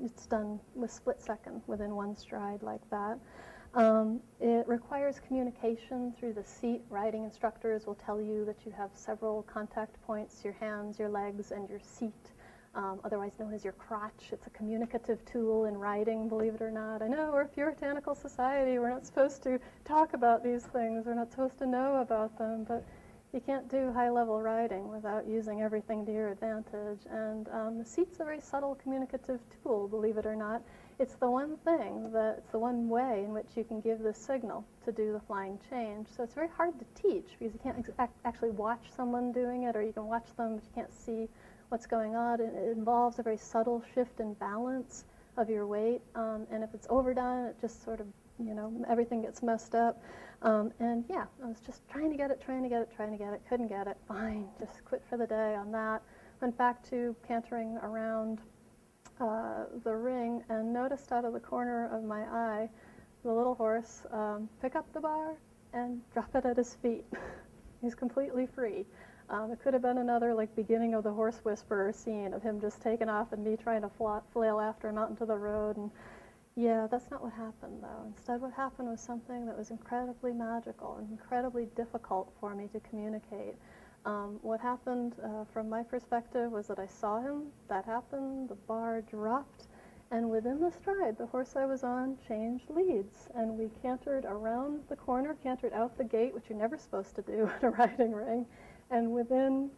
it's done with split second, within one stride like that. It requires communication through the seat. Riding instructors will tell you that you have several contact points, your hands, your legs, and your seat, otherwise known as your crotch. It's a communicative tool in riding, believe it or not. I know we're a puritanical society. We're not supposed to talk about these things. We're not supposed to know about them, but you can't do high-level riding without using everything to your advantage. And the seat's a very subtle communicative tool, believe it or not. It's the one thing, it's the one way in which you can give the signal to do the flying change. So it's very hard to teach because you can't actually watch someone doing it, or you can watch them but you can't see what's going on. It involves a very subtle shift in balance of your weight, and if it's overdone, it just sort of, everything gets messed up. And yeah, I was just trying to get it, couldn't get it, fine, just quit for the day on that. Went back to cantering around the ring and noticed out of the corner of my eye the little horse pick up the bar and drop it at his feet. He's completely free. It could have been another beginning of the Horse Whisperer scene of him just taking off and me trying to flail after him out into the road. And yeah, that's not what happened, though. Instead, what happened was something that was incredibly magical and incredibly difficult for me to communicate. What happened from my perspective was that I saw him, that happened, the bar dropped, and within the stride, the horse I was on changed leads, and we cantered around the corner, cantered out the gate, which you're never supposed to do at a riding ring, and within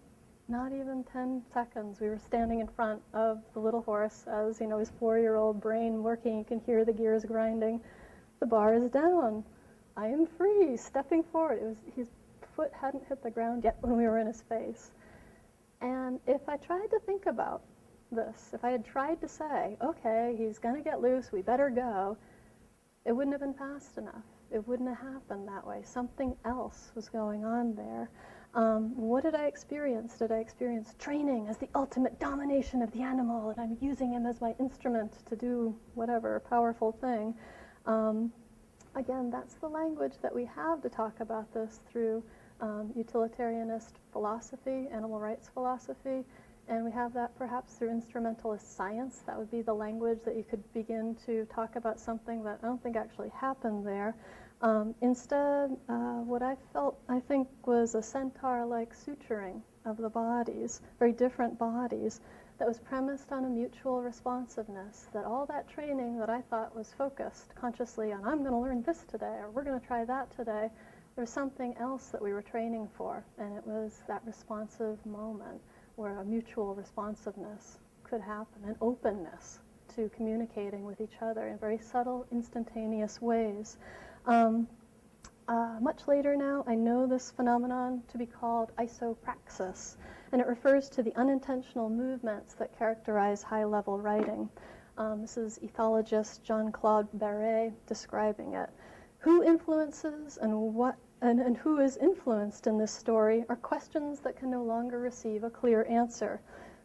not even 10 seconds, we were standing in front of the little horse as, his 4-year-old brain working. You can hear the gears grinding. The bar is down. I am free, stepping forward. His foot hadn't hit the ground yet when we were in his face. And if I tried to think about this, if I had tried to say, okay, he's going to get loose, we better go, it wouldn't have been fast enough. It wouldn't have happened that way. Something else was going on there. What did I experience? Did I experience training as the ultimate domination of the animal, and I'm using him as my instrument to do whatever powerful thing? Again, that's the language that we have to talk about this through utilitarianist philosophy, animal rights philosophy, and we have that perhaps through instrumentalist science. That would be the language that you could begin to talk about something that I don't think actually happened there. Instead, what I felt, I think, was a centaur-like suturing of the bodies, very different bodies, that was premised on a mutual responsiveness, that all that training that I thought was focused consciously on, I'm going to learn this today, or we're going to try that today, there was something else that we were training for, and it was that responsive moment where a mutual responsiveness could happen, an openness to communicating with each other in very subtle, instantaneous ways. Much later now, I know this phenomenon to be called isopraxis, and it refers to the unintentional movements that characterize high-level writing. This is ethologist Jean-Claude Barré describing it. Who influences and who is influenced in this story are questions that can no longer receive a clear answer.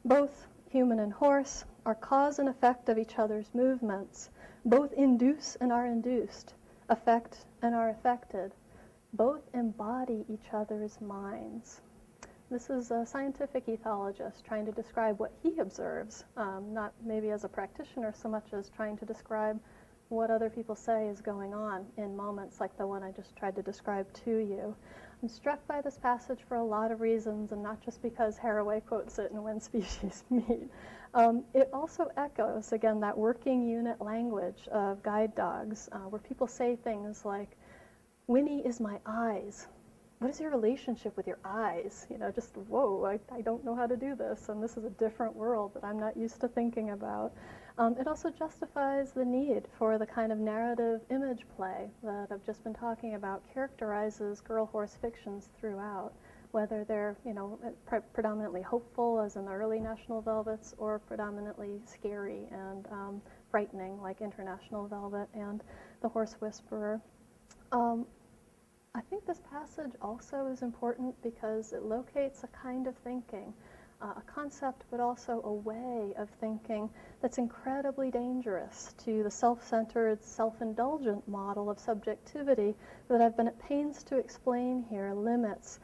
Both human and horse are cause and effect of each other's movements. Both induce and are induced, affect and are affected. Both embody each other's minds. This is a scientific ethologist trying to describe what he observes, not maybe as a practitioner so much as trying to describe what other people say is going on in moments like the one I just tried to describe to you. I'm struck by this passage for a lot of reasons, and not just because Haraway quotes it in When Species Meet. It also echoes, again, that working unit language of guide dogs, where people say things like, Winnie is my eyes. What is your relationship with your eyes? Just, whoa, I don't know how to do this, and this is a different world that I'm not used to thinking about. It also justifies the need for the kind of narrative image play that I've just been talking about, characterizes girl-horse fictions throughout, whether they're, predominantly hopeful, as in the early National Velvets, or predominantly scary and frightening, like International Velvet and The Horse Whisperer. I think this passage also is important because it locates a kind of thinking, a concept, but also a way of thinking that's incredibly dangerous to the self-centered, self-indulgent model of subjectivity that I've been at pains to explain here limits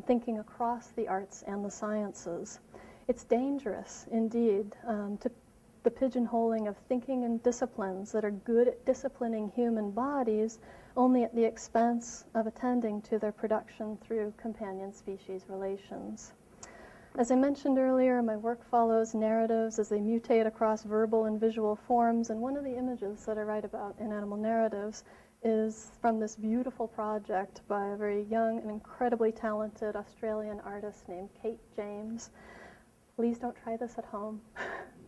thinking across the arts and the sciences. It's dangerous, indeed, to the pigeonholing of thinking in disciplines that are good at disciplining human bodies only at the expense of attending to their production through companion species relations. As I mentioned earlier, my work follows narratives as they mutate across verbal and visual forms, and one of the images that I write about in Animal Narratives is from this beautiful project by a very young and incredibly talented Australian artist named Kate James. Please don't try this at home.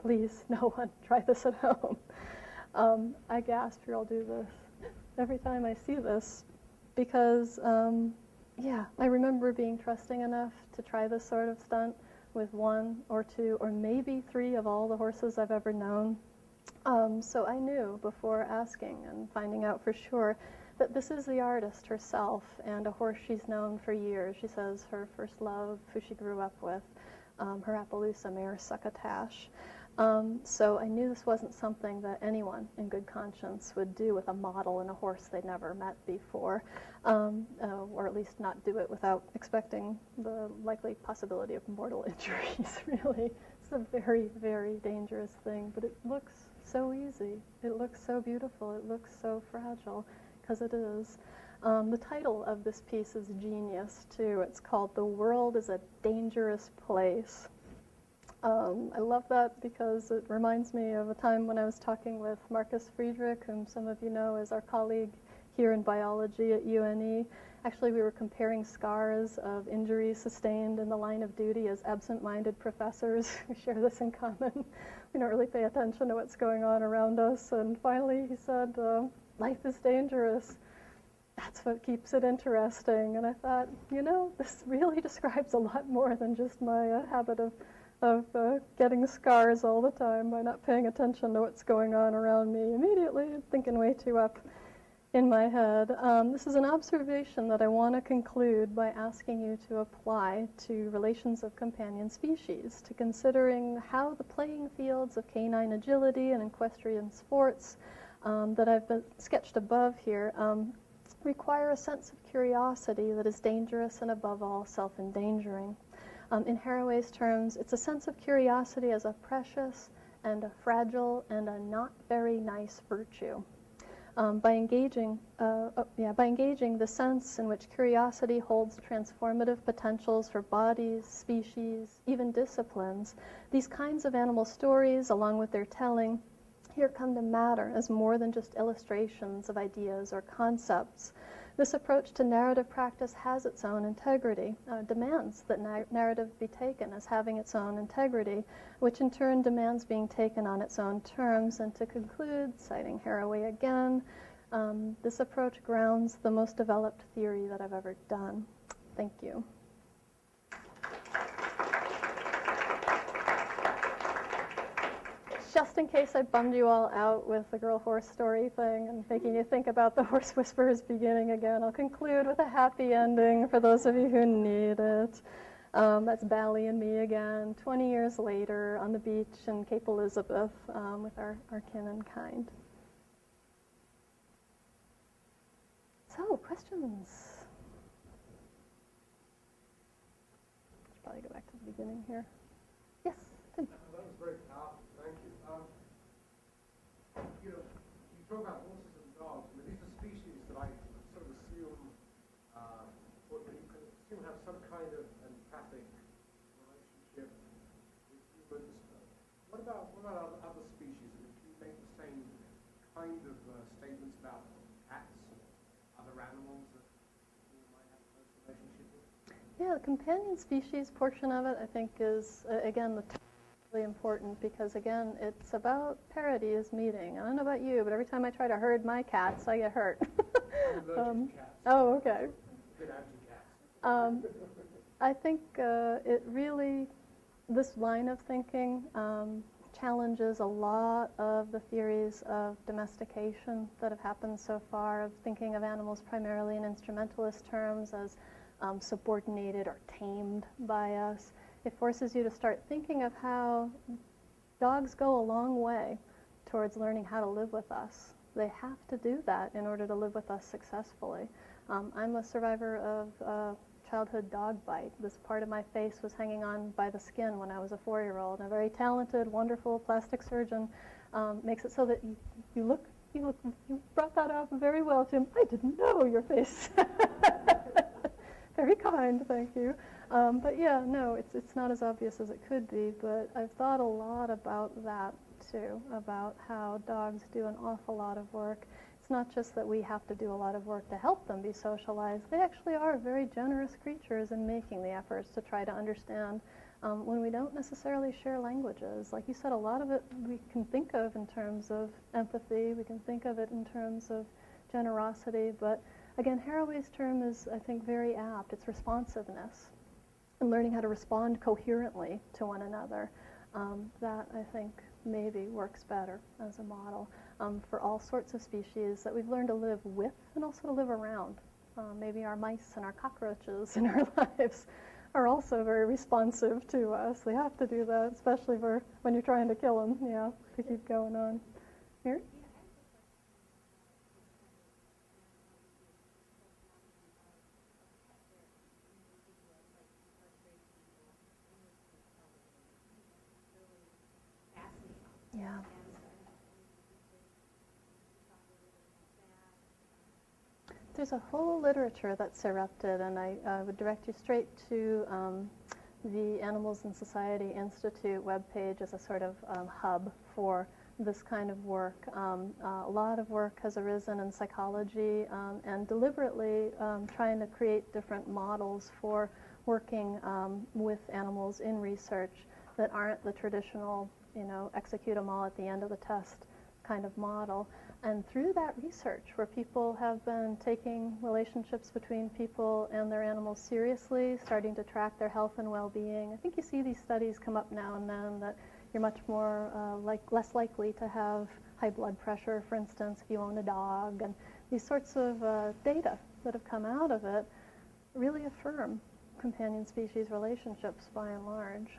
Please, no one, try this at home. I gasp, here, I'll do this every time I see this, because yeah, I remember being trusting enough to try this sort of stunt with 1 or 2 or maybe 3 of all the horses I've ever known. So I knew before asking and finding out for sure that this is the artist herself and a horse she's known for years. She says her first love, who she grew up with, her Appaloosa mare, Succotash. So I knew this wasn't something that anyone in good conscience would do with a model and a horse they'd never met before, or at least not do it without expecting the likely possibility of mortal injuries, really. It's a very, very dangerous thing, but it looks so easy. It looks so beautiful. It looks so fragile, because it is. The title of this piece is genius, too. It's called "The World is a Dangerous Place." I love that because it reminds me of a time when I was talking with Marcus Friedrich, whom some of you know is our colleague here in biology at UNE. Actually, we were comparing scars of injuries sustained in the line of duty as absent-minded professors. We share this in common. We don't really pay attention to what's going on around us. And finally, he said, life is dangerous. That's what keeps it interesting. And I thought, you know, this really describes a lot more than just my habit of getting scars all the time by not paying attention to what's going on around me immediately, thinking way too up in my head. This is an observation that I want to conclude by asking you to apply to relations of companion species, to considering how the playing fields of canine agility and equestrian sports that I've been sketched above here require a sense of curiosity that is dangerous and above all self-endangering. In Haraway's terms, it's a sense of curiosity as a precious and a fragile and a not very nice virtue. By engaging the sense in which curiosity holds transformative potentials for bodies, species, even disciplines, these kinds of animal stories, along with their telling, here come to matter as more than just illustrations of ideas or concepts. This approach to narrative practice has its own integrity, demands that narrative be taken as having its own integrity, which in turn demands being taken on its own terms. And to conclude, citing Haraway again, this approach grounds the most developed theory that I've ever done. Thank you. Just in case I bummed you all out with the girl horse story thing and making you think about the Horse Whisperers beginning again, I'll conclude with a happy ending for those of you who need it. That's Bally and me again, 20 years later on the beach in Cape Elizabeth with our kin and kind. So, questions? Should probably go back to the beginning here. Yes, Tim. That was very powerful. Thank you. You know, you talk about horses and dogs. I mean, these are species that I sort of assume, or that you can assume have some kind of empathic relationship with humans. What about other species? I mean, can you make the same kind of statements about cats, other animals that you might have a close relationship with? Yeah, the companion species portion of it, I think, is, again, really important because, again, it's about parity is meeting. I don't know about you, but every time I try to herd my cats, I get hurt. I'm allergic to cats. Oh, okay. Good anti-cats. I think it really, this line of thinking challenges a lot of the theories of domestication that have happened so far, of thinking of animals primarily in instrumentalist terms as subordinated or tamed by us. It forces you to start thinking of how dogs go a long way towards learning how to live with us. They have to do that in order to live with us successfully. I'm a survivor of childhood dog bite. This part of my face was hanging on by the skin when I was a 4-year-old. And a very talented, wonderful plastic surgeon makes it so that you brought that out very well, Jim. I didn't know your face. Very kind, thank you. But yeah, no, it's not as obvious as it could be, but I've thought a lot about that too, about how dogs do an awful lot of work. It's not just that we have to do a lot of work to help them be socialized. They actually are very generous creatures in making the efforts to try to understand when we don't necessarily share languages. Like you said, a lot of it we can think of in terms of empathy, we can think of it in terms of generosity, but again, Haraway's term is, I think, very apt. It's responsiveness and learning how to respond coherently to one another. That, I think, maybe works better as a model for all sorts of species that we've learned to live with and also to live around. Maybe our mice and our cockroaches in our lives are also very responsive to us. They have to do that, especially for when you're trying to kill them, yeah, to keep going on. Here? Yeah. There's a whole literature that's erupted, and I would direct you straight to the Animals in Society Institute webpage as a sort of hub for this kind of work. A lot of work has arisen in psychology and deliberately trying to create different models for working with animals in research that aren't the traditional, execute them all at the end of the test kind of model. And through that research, where people have been taking relationships between people and their animals seriously, starting to track their health and well-being, I think you see these studies come up now and then that you're much more less likely to have high blood pressure, for instance, if you own a dog. And these sorts of data that have come out of it really affirm companion species relationships by and large.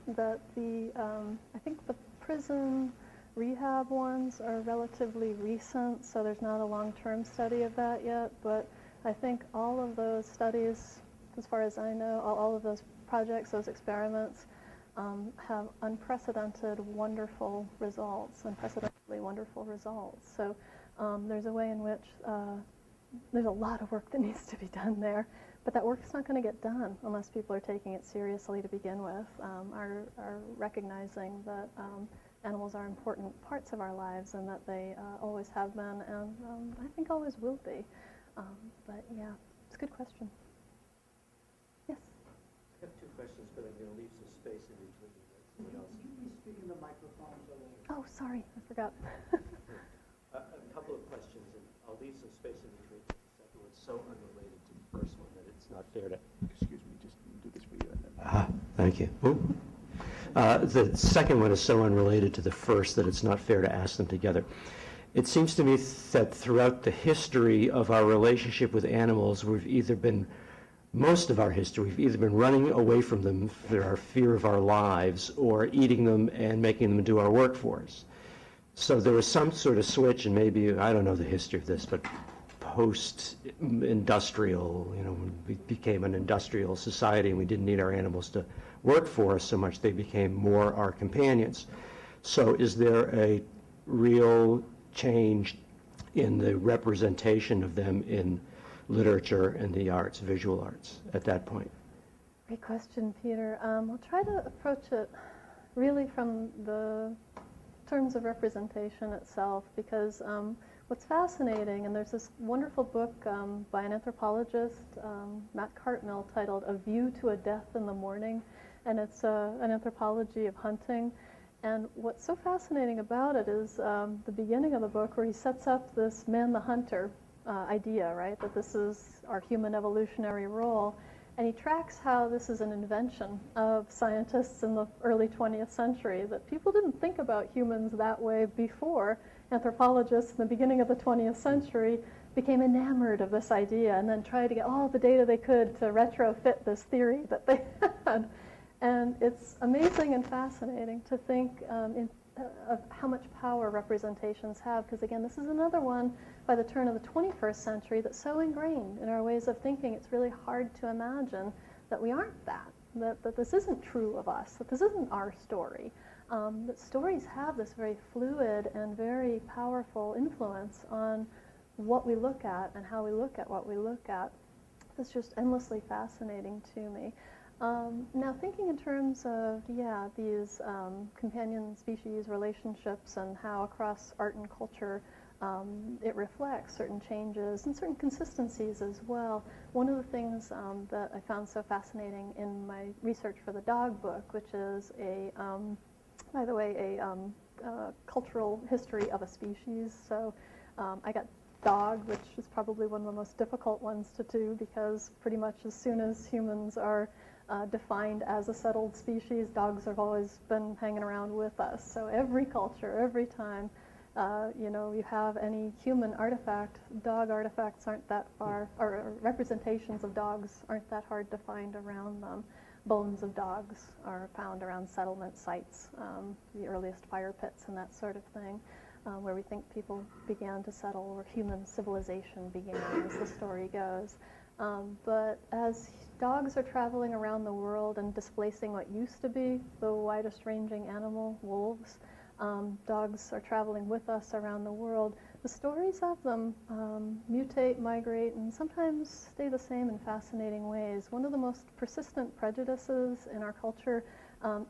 That I think the prison rehab ones are relatively recent, so there's not a long-term study of that yet, but I think all of those studies, as far as I know, all of those projects, those experiments, have unprecedentedly wonderful results. So there's a way in which there's a lot of work that needs to be done there, but that work's not going to get done unless people are taking it seriously to begin with, are recognizing that animals are important parts of our lives and that they always have been and I think always will be. But yeah, it's a good question. Yes? I have two questions, but I'm going to leave some space in between. Someone else. Can you speak in the microphone? Oh, sorry, I forgot. A couple of questions, and I'll leave some space in between. The second one's so unrelated to the first one that it's not fair to... Excuse me, just do this for you. Thank you. The second one is so unrelated to the first that it's not fair to ask them together. It seems to me that throughout the history of our relationship with animals, most of our history, we've either been running away from them for our fear of our lives or eating them and making them do our work for us. So there was some sort of switch, and maybe, I don't know the history of this, but post-industrial, we became an industrial society and we didn't need our animals to work for us so much, they became more our companions. So is there a real change in the representation of them in literature and the arts, visual arts, at that point? Great question, Peter. I'll try to approach it really from the terms of representation itself, because what's fascinating, and there's this wonderful book by an anthropologist, Matt Cartmill, titled A View to a Death in the Morning, and it's an anthropology of hunting. And what's so fascinating about it is the beginning of the book, where he sets up this man the hunter idea, right, that this is our human evolutionary role. And he tracks how this is an invention of scientists in the early 20th century, that people didn't think about humans that way before. Anthropologists in the beginning of the 20th century became enamored of this idea and then tried to get all the data they could to retrofit this theory that they had. And it's amazing and fascinating to think of how much power representations have, because again, this is another one by the turn of the 21st century that's so ingrained in our ways of thinking, it's really hard to imagine that we aren't that this isn't true of us, that this isn't our story. That stories have this very fluid and very powerful influence on what we look at and how we look at what we look at. It's just endlessly fascinating to me. Now, thinking in terms of, these companion species relationships and how across art and culture it reflects certain changes and certain consistencies as well. One of the things that I found so fascinating in my research for the dog book, which is by the way, a cultural history of a species. So I got dog, which is probably one of the most difficult ones to do, because pretty much as soon as humans are defined as a settled species, dogs have always been hanging around with us. So every culture, every time, you have any human artifact, dog artifacts aren't that far, or representations of dogs aren't that hard to find around them. Bones of dogs are found around settlement sites, the earliest fire pits and that sort of thing, where we think people began to settle, or human civilization began, as the story goes. But as dogs are traveling around the world and displacing what used to be the widest ranging animal, wolves, dogs are traveling with us around the world. The stories of them mutate, migrate, and sometimes stay the same in fascinating ways. One of the most persistent prejudices in our culture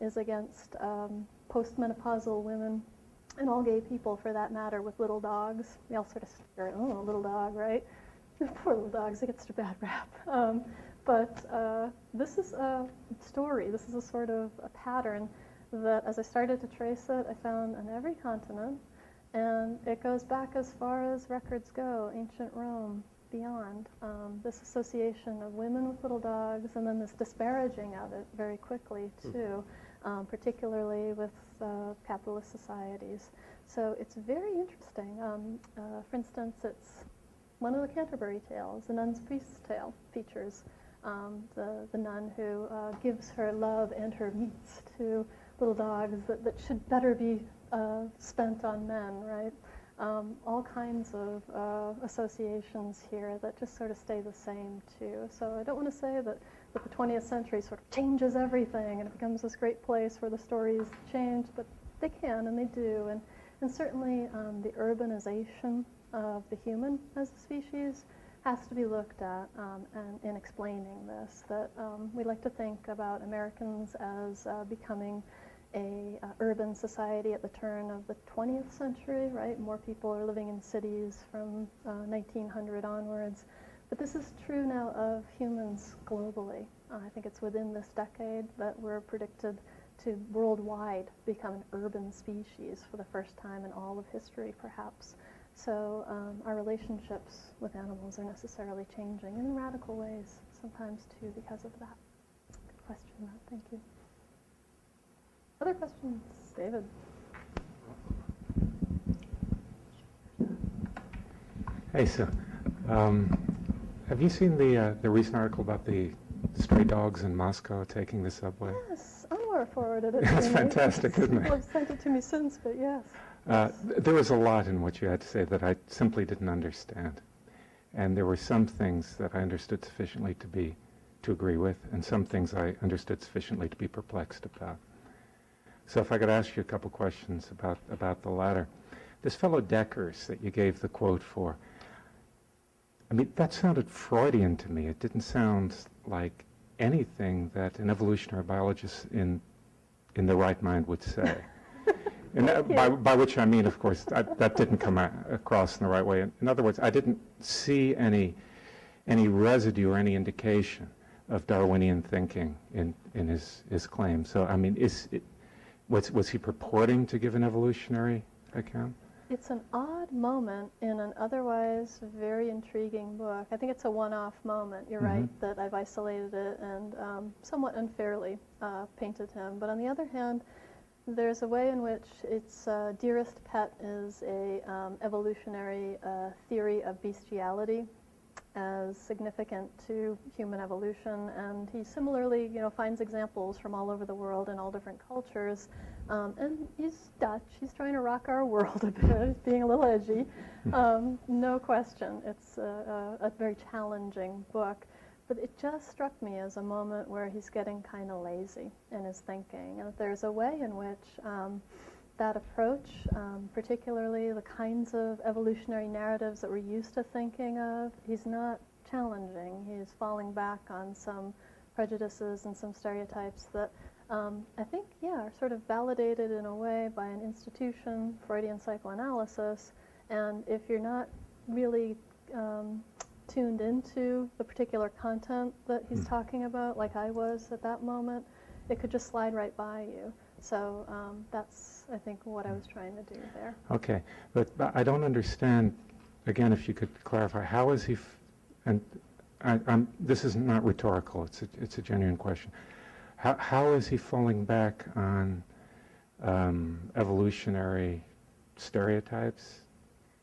is against postmenopausal women, and all gay people for that matter, with little dogs. We all sort of stare, oh, a little dog, right? Poor little dogs, it gets a bad rap. But this is a story, this is a sort of a pattern that, as I started to trace it, I found on every continent, and it goes back as far as records go, ancient Rome, beyond. This association of women with little dogs, and then this disparaging of it very quickly, too, particularly with capitalist societies. So it's very interesting. For instance, it's one of the Canterbury Tales, the Nun's Priest's Tale, features the nun who gives her love and her meats to little dogs that should better be spent on men, right? All kinds of associations here that just sort of stay the same, too. So I don't want to say that the 20th century sort of changes everything and it becomes this great place where the stories change, but they can and they do. And certainly the urbanization of the human as a species has to be looked at and in explaining this, that we like to think about Americans as becoming a urban society at the turn of the 20th century, right? More people are living in cities from 1900 onwards. But this is true now of humans globally. I think it's within this decade that we're predicted to worldwide become an urban species for the first time in all of history, perhaps. So our relationships with animals are necessarily changing in radical ways, sometimes too, because of that. Good question, Matt. Thank you. Other questions? David? Hey, so have you seen the recent article about the stray dogs in Moscow taking the subway? Yes, Anwar forwarded it to me. That's fantastic, isn't it? People have sent it to me since, but yes. There was a lot in what you had to say that I simply didn't understand. And there were some things that I understood sufficiently to agree with, and some things I understood sufficiently to be perplexed about. So if I could ask you a couple questions about the latter. This fellow Deckers that you gave the quote for, I mean, that sounded Freudian to me. It didn't sound like anything that an evolutionary biologist in the right mind would say. And by which I mean, of course, that didn't come across in the right way. In other words, I didn't see any residue or any indication of Darwinian thinking in his claim. So, I mean, was he purporting to give an evolutionary account? It's an odd moment in an otherwise very intriguing book. I think it's a one-off moment, you're right, that I've isolated it and somewhat unfairly painted him. But on the other hand, there's a way in which its dearest pet is a evolutionary theory of bestiality, as significant to human evolution, and he similarly, finds examples from all over the world in all different cultures. And he's Dutch. He's trying to rock our world a bit. He's being a little edgy, no question. It's a very challenging book, but it just struck me as a moment where he's getting kind of lazy in his thinking, and that there's a way in which that approach, particularly the kinds of evolutionary narratives that we're used to thinking of, he's not challenging. He's falling back on some prejudices and some stereotypes that I think, are sort of validated in a way by an institution, Freudian psychoanalysis, and if you're not really tuned into the particular content that he's talking about, like I was at that moment, it could just slide right by you. So that's, I think, what I was trying to do there. Okay, but I don't understand, again, if you could clarify, how is he, this is not rhetorical, it's a genuine question. How is he falling back on evolutionary stereotypes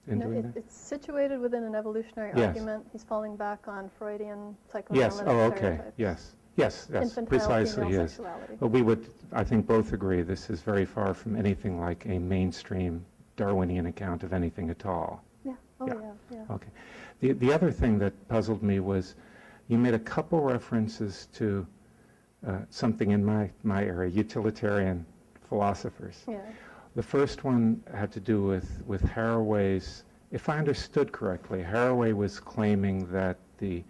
in doing that? It's situated within an evolutionary argument. He's falling back on Freudian psychoanalytic stereotypes. Yes, Infantile precisely, female yes. sexuality. But we would, I think, both agree this is very far from anything like a mainstream Darwinian account of anything at all. Yeah, yeah. Okay. The other thing that puzzled me was you made a couple references to something in my area, utilitarian philosophers. Yeah. The first one had to do with Haraway's, if I understood correctly, Haraway was claiming that the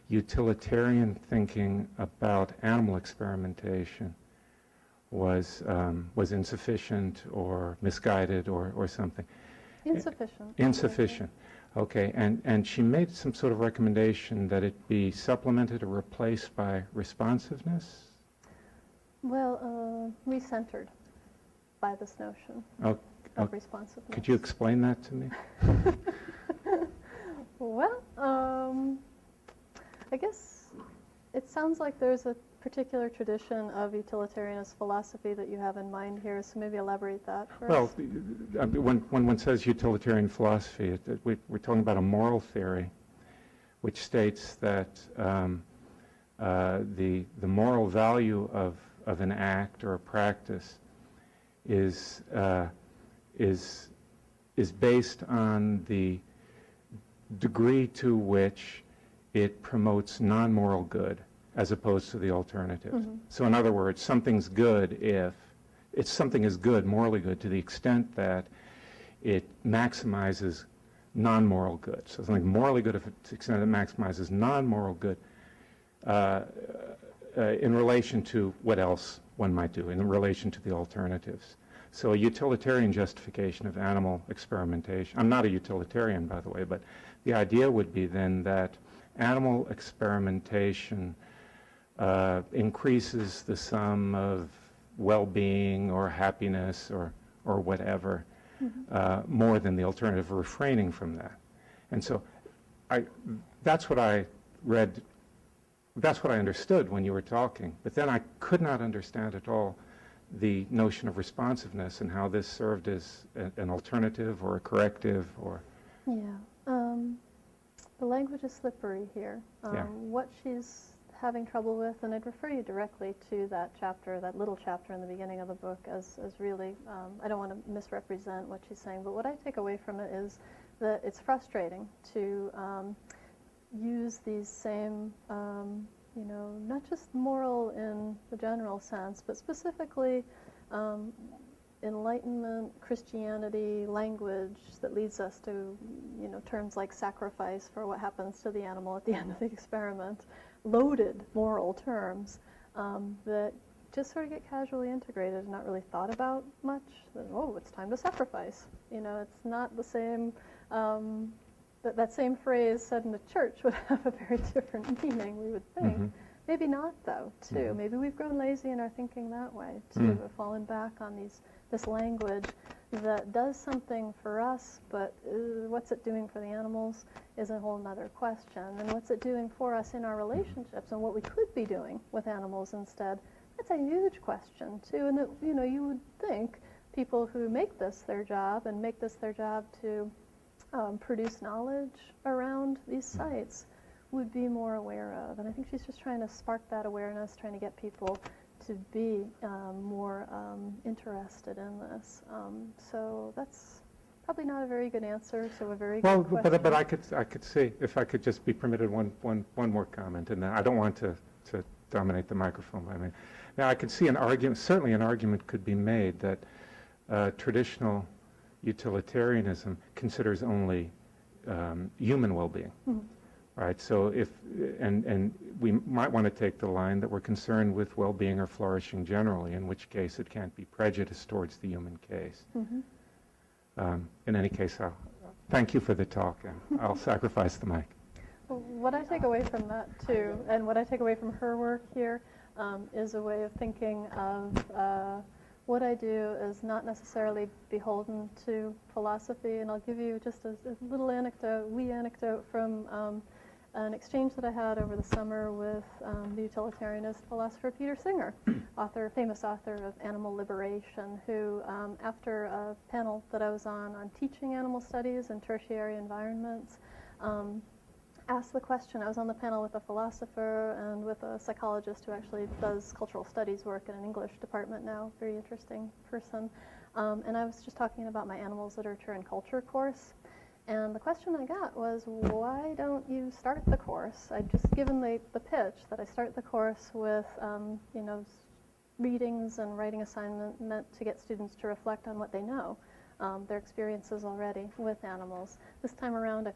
utilitarian thinking about animal experimentation was insufficient or misguided or something. Insufficient. Insufficient. Okay, and she made some sort of recommendation that it be supplemented or replaced by responsiveness? Well, recentered by this notion of responsiveness. Could you explain that to me? Well, I guess it sounds like there's a particular tradition of utilitarianist philosophy that you have in mind here, so maybe elaborate that first. Well, when one says utilitarian philosophy, we're talking about a moral theory which states that the moral value of an act or a practice is based on the degree to which it promotes non-moral good as opposed to the alternatives. Mm-hmm. So in other words, something's good if something is good, morally good, to the extent that it maximizes non-moral good. So something morally good if to the extent it maximizes non-moral good in relation to what else one might do, in relation to the alternatives. So a utilitarian justification of animal experimentation, I'm not a utilitarian, by the way, but the idea would be then that animal experimentation increases the sum of well-being or happiness or whatever, mm-hmm. More than the alternative, refraining from that. And so that's what I read, that's what I understood when you were talking, but then I could not understand at all the notion of responsiveness and how this served as an alternative or a corrective or... Yeah. The language is slippery here. What she's having trouble with, and I'd refer you directly to that chapter, that little chapter in the beginning of the book as really, I don't want to misrepresent what she's saying, but what I take away from it is that it's frustrating to use these same, not just moral in the general sense, but specifically Enlightenment, Christianity, language that leads us to, terms like sacrifice for what happens to the animal at the end of the experiment, loaded moral terms that just sort of get casually integrated and not really thought about much. Oh, it's time to sacrifice. It's not the same, that same phrase said in a church would have a very different meaning, we would think. Mm-hmm. Maybe not, though, too. Mm-hmm. Maybe we've grown lazy in our thinking that way, too. We've fallen back on this language that does something for us, but what's it doing for the animals is a whole other question. And what's it doing for us in our relationships and what we could be doing with animals instead, that's a huge question, too. And that, you would think people who make this their job and make this their job to produce knowledge around these sites would be more aware of. And I think she's just trying to spark that awareness, trying to get people to be more interested in this. So that's probably not a very good answer to a very good question. But I could see, if I could just be permitted one more comment, and I don't want to dominate the microphone by me. Now, I could see an argument, certainly an argument could be made that traditional utilitarianism considers only human well-being. Mm-hmm. Right, so and we might want to take the line that we're concerned with well-being or flourishing generally, in which case it can't be prejudiced towards the human case. Mm-hmm. In any case, thank you for the talk, and I'll sacrifice the mic. Well, what I take away from that, too, and what I take away from her work here, is a way of thinking of what I do is not necessarily beholden to philosophy, and I'll give you just a little wee anecdote from an exchange that I had over the summer with the utilitarianist philosopher Peter Singer, famous author of Animal Liberation, who, after a panel that I was on teaching animal studies in tertiary environments, asked the question. I was on the panel with a philosopher and with a psychologist who actually does cultural studies work in an English department now, very interesting person, and I was just talking about my animals literature and culture course. And the question I got was, why don't you start the course? I'd just given the pitch that I start the course with, readings and writing assignment meant to get students to reflect on what they know, their experiences already with animals. This time around,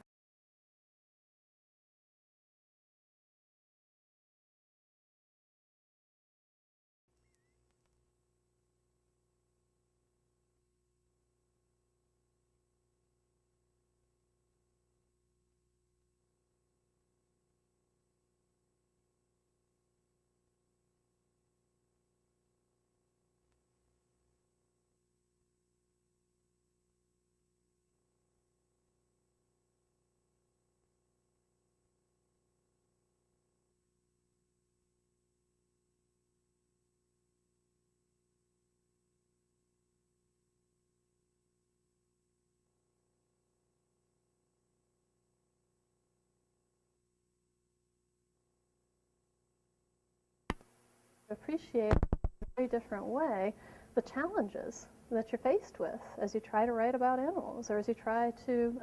I appreciate in a very different way the challenges that you're faced with as you try to write about animals, or as you try to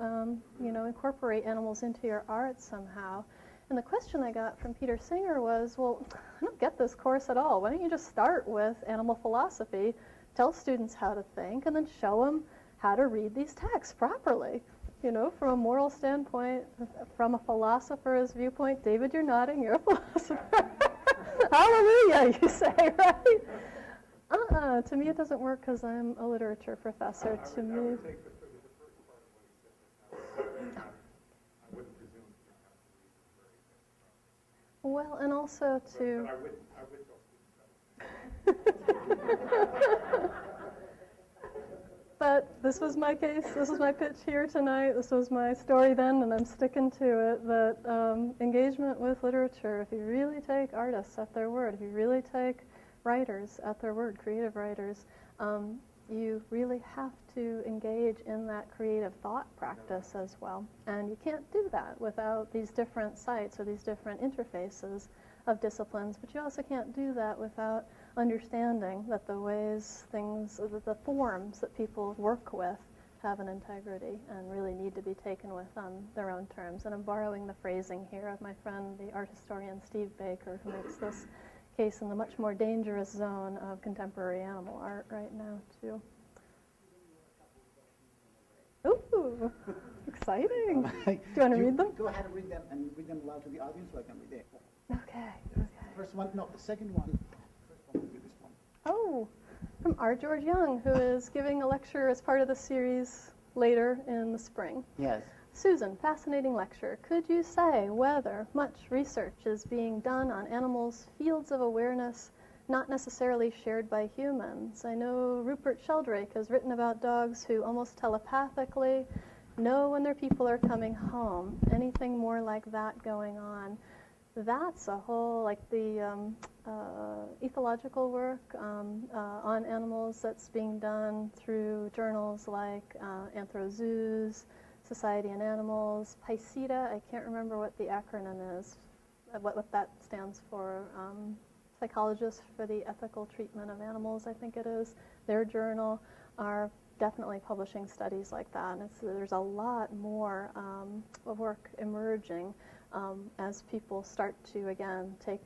incorporate animals into your art somehow. And the question I got from Peter Singer was, well, I don't get this course at all. Why don't you just start with animal philosophy, tell students how to think, and then show them how to read these texts properly? From a moral standpoint, from a philosopher's viewpoint. David, you're nodding, you're a philosopher. Hallelujah, you say, right? To me it doesn't work because I'm a literature professor. To me, I would take the first part of what you said, I wouldn't presume to have to read well, and also to... I would But this was my case, this was my pitch here tonight, this was my story then, and I'm sticking to it, that engagement with literature, if you really take artists at their word, if you really take writers at their word, creative writers, you really have to engage in that creative thought practice as well. And you can't do that without these different sites or these different interfaces of disciplines, but you also can't do that without understanding that the ways things, the forms that people work with have an integrity and really need to be taken with on their own terms. And I'm borrowing the phrasing here of my friend, the art historian Steve Baker, who makes this case in the much more dangerous zone of contemporary animal art right now, too. Ooh, exciting. Do you want to read them? Go ahead and read them, and read them aloud to the audience so I can read it. Okay. First one, no, the second one. First one will be this one. Oh, from R. George Young, who is giving a lecture as part of the series later in the spring. Yes. Susan, fascinating lecture. Could you say whether much research is being done on animals' fields of awareness not necessarily shared by humans? I know Rupert Sheldrake has written about dogs who almost telepathically know when their people are coming home. Anything more like that going on? That's a whole, like the ethological work on animals that's being done through journals like AnthroZoos, Society and Animals, PICETA, I can't remember what the acronym is, what that stands for, Psychologists for the Ethical Treatment of Animals, I think it is. Their journal are definitely publishing studies like that. And there's a lot more of work emerging as people start to, again, take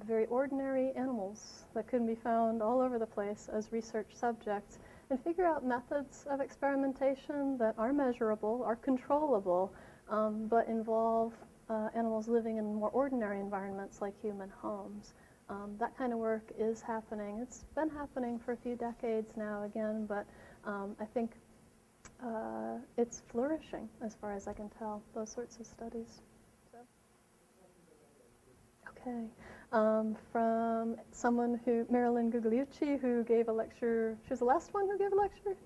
very ordinary animals that can be found all over the place as research subjects and figure out methods of experimentation that are measurable, are controllable, but involve animals living in more ordinary environments like human homes. That kind of work is happening. It's been happening for a few decades now again, but I think it's flourishing as far as I can tell, those sorts of studies. So. Okay. From someone Marilyn Gugliucci, who gave a lecture, she was the last one who gave a lecture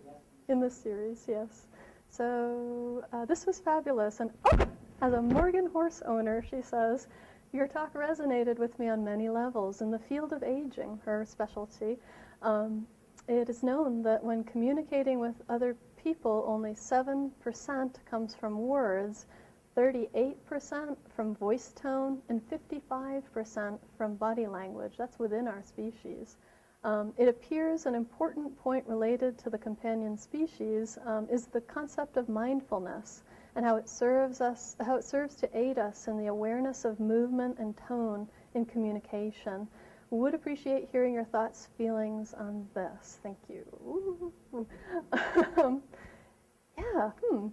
in this series, yes. So this was fabulous. And as a Morgan horse owner, she says, your talk resonated with me on many levels. In the field of aging, her specialty, it is known that when communicating with other people, only 7% comes from words, 38% from voice tone, and 55% from body language. That's within our species. It appears an important point related to the companion species is the concept of mindfulness and how it serves to aid us in the awareness of movement and tone in communication. Would appreciate hearing your thoughts, feelings on this. Thank you. Yeah,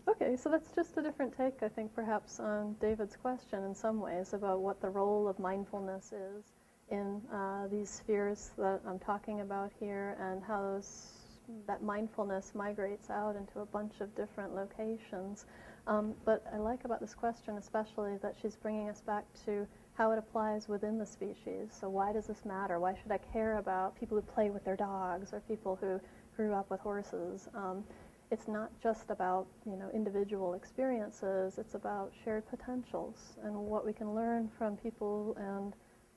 okay, so that's just a different take, I think, perhaps on David's question in some ways about what the role of mindfulness is in these spheres that I'm talking about here and how that mindfulness migrates out into a bunch of different locations. But I like about this question especially that she's bringing us back to how it applies within the species. So why does this matter? Why should I care about people who play with their dogs or people who grew up with horses? It's not just about, individual experiences. It's about shared potentials and what we can learn from people and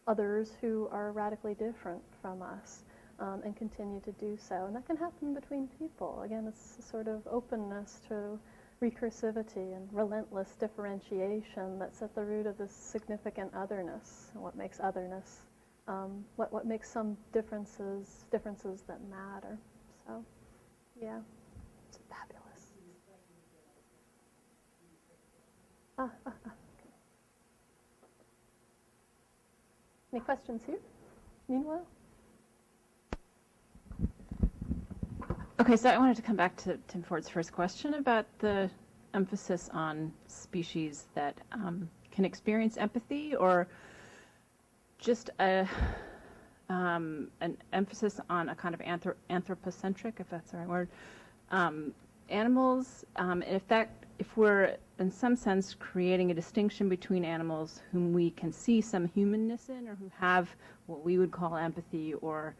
others who are radically different from us and continue to do so. And that can happen between people. Again, it's a sort of openness to recursivity and relentless differentiation that's at the root of this significant otherness, and what makes otherness, what makes some differences that matter. So, yeah, it's fabulous. Okay. Any questions here? Meanwhile? Okay, so I wanted to come back to Tim Ford's first question about the emphasis on species that can experience empathy, or just an emphasis on a kind of anthropocentric, if that's the right word, animals. And if we're in some sense creating a distinction between animals whom we can see some humanness in, or who have what we would call empathy or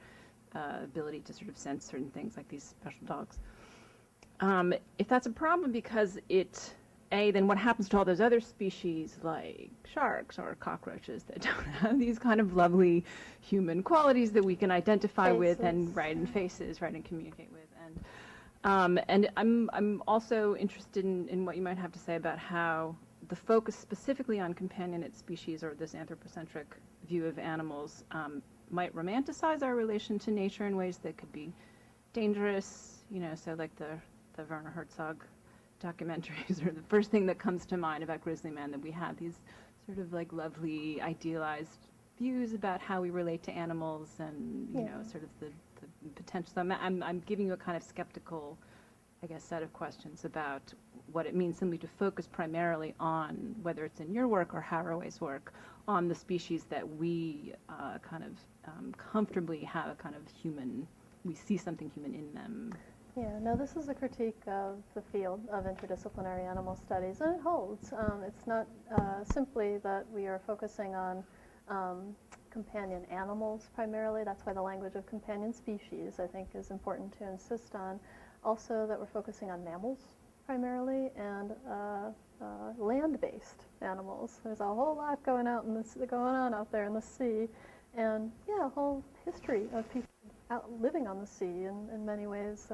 ability to sort of sense certain things like these special dogs. If that's a problem because then what happens to all those other species like sharks or cockroaches that don't have these kind of lovely human qualities that we can identify with and faces, and communicate with. And I'm also interested in what you might have to say about how the focus specifically on companionate species, or this anthropocentric view of animals, might romanticize our relation to nature in ways that could be dangerous, so like the Werner Herzog documentaries are the first thing that comes to mind about Grizzly Man, that we have these sort of like lovely idealized views about how we relate to animals and, sort of the potential. So I'm giving you a kind of skeptical, I guess, set of questions about what it means simply to focus primarily on, whether it's in your work or Haraway's work, on the species that we comfortably have a kind of human, we see something human in them. Yeah, no, this is a critique of the field of interdisciplinary animal studies, and it holds. It's not simply that we are focusing on companion animals primarily. That's why the language of companion species, I think, is important to insist on. Also that we're focusing on mammals primarily and land-based animals. There's a whole lot going on out there in the sea, and a whole history of people living on the sea in many ways,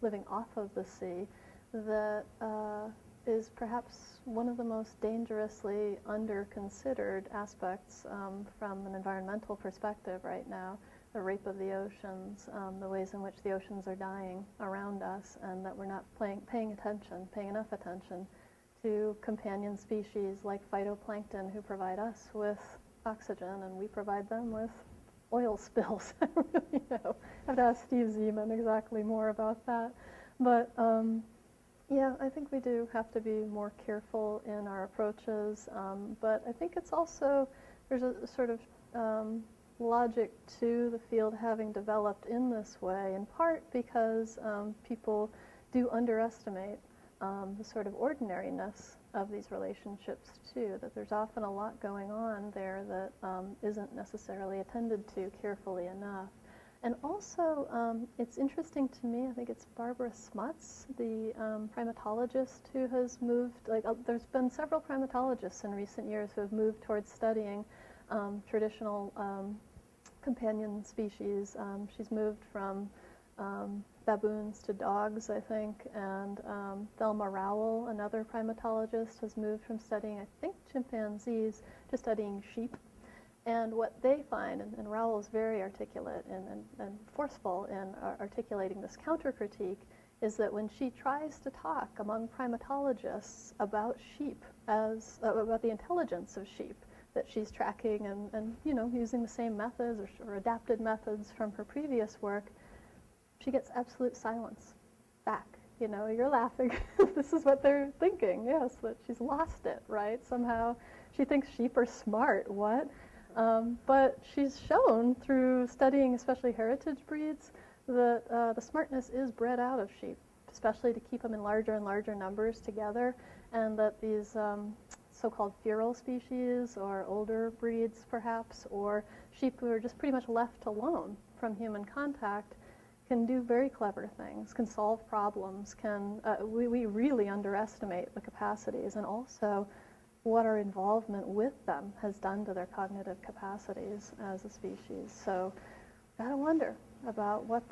living off of the sea. that is perhaps one of the most dangerously under-considered aspects from an environmental perspective right now, the rape of the oceans, the ways in which the oceans are dying around us, and that we're not paying enough attention to companion species like phytoplankton who provide us with oxygen, and we provide them with oil spills. I don't really know. I have to ask Steve Zeman exactly more about that. But yeah, I think we do have to be more careful in our approaches. But I think it's also, there's a sort of logic to the field having developed in this way, in part because people do underestimate the sort of ordinariness of these relationships too, that there's often a lot going on there that isn't necessarily attended to carefully enough. And also, it's interesting to me, I think it's Barbara Smuts, the primatologist who has moved, there's been several primatologists in recent years who have moved towards studying traditional companion species. She's moved from baboons to dogs, I think, and Thelma Rowell, another primatologist, has moved from studying, I think, chimpanzees to studying sheep. And what they find, and Rowell is very articulate and forceful in articulating this counter-critique, is that when she tries to talk among primatologists about sheep, about the intelligence of sheep that she's tracking and using the same methods or adapted methods from her previous work, she gets absolute silence back. You're laughing. This is what they're thinking, yes, that she's lost it, right? Somehow she thinks sheep are smart. What? But she's shown through studying especially heritage breeds that the smartness is bred out of sheep, especially to keep them in larger and larger numbers together, and that these so-called feral species or older breeds perhaps, or sheep who are just pretty much left alone from human contact, can do very clever things, can solve problems, we really underestimate the capacities, and also what our involvement with them has done to their cognitive capacities as a species. So gotta wonder about what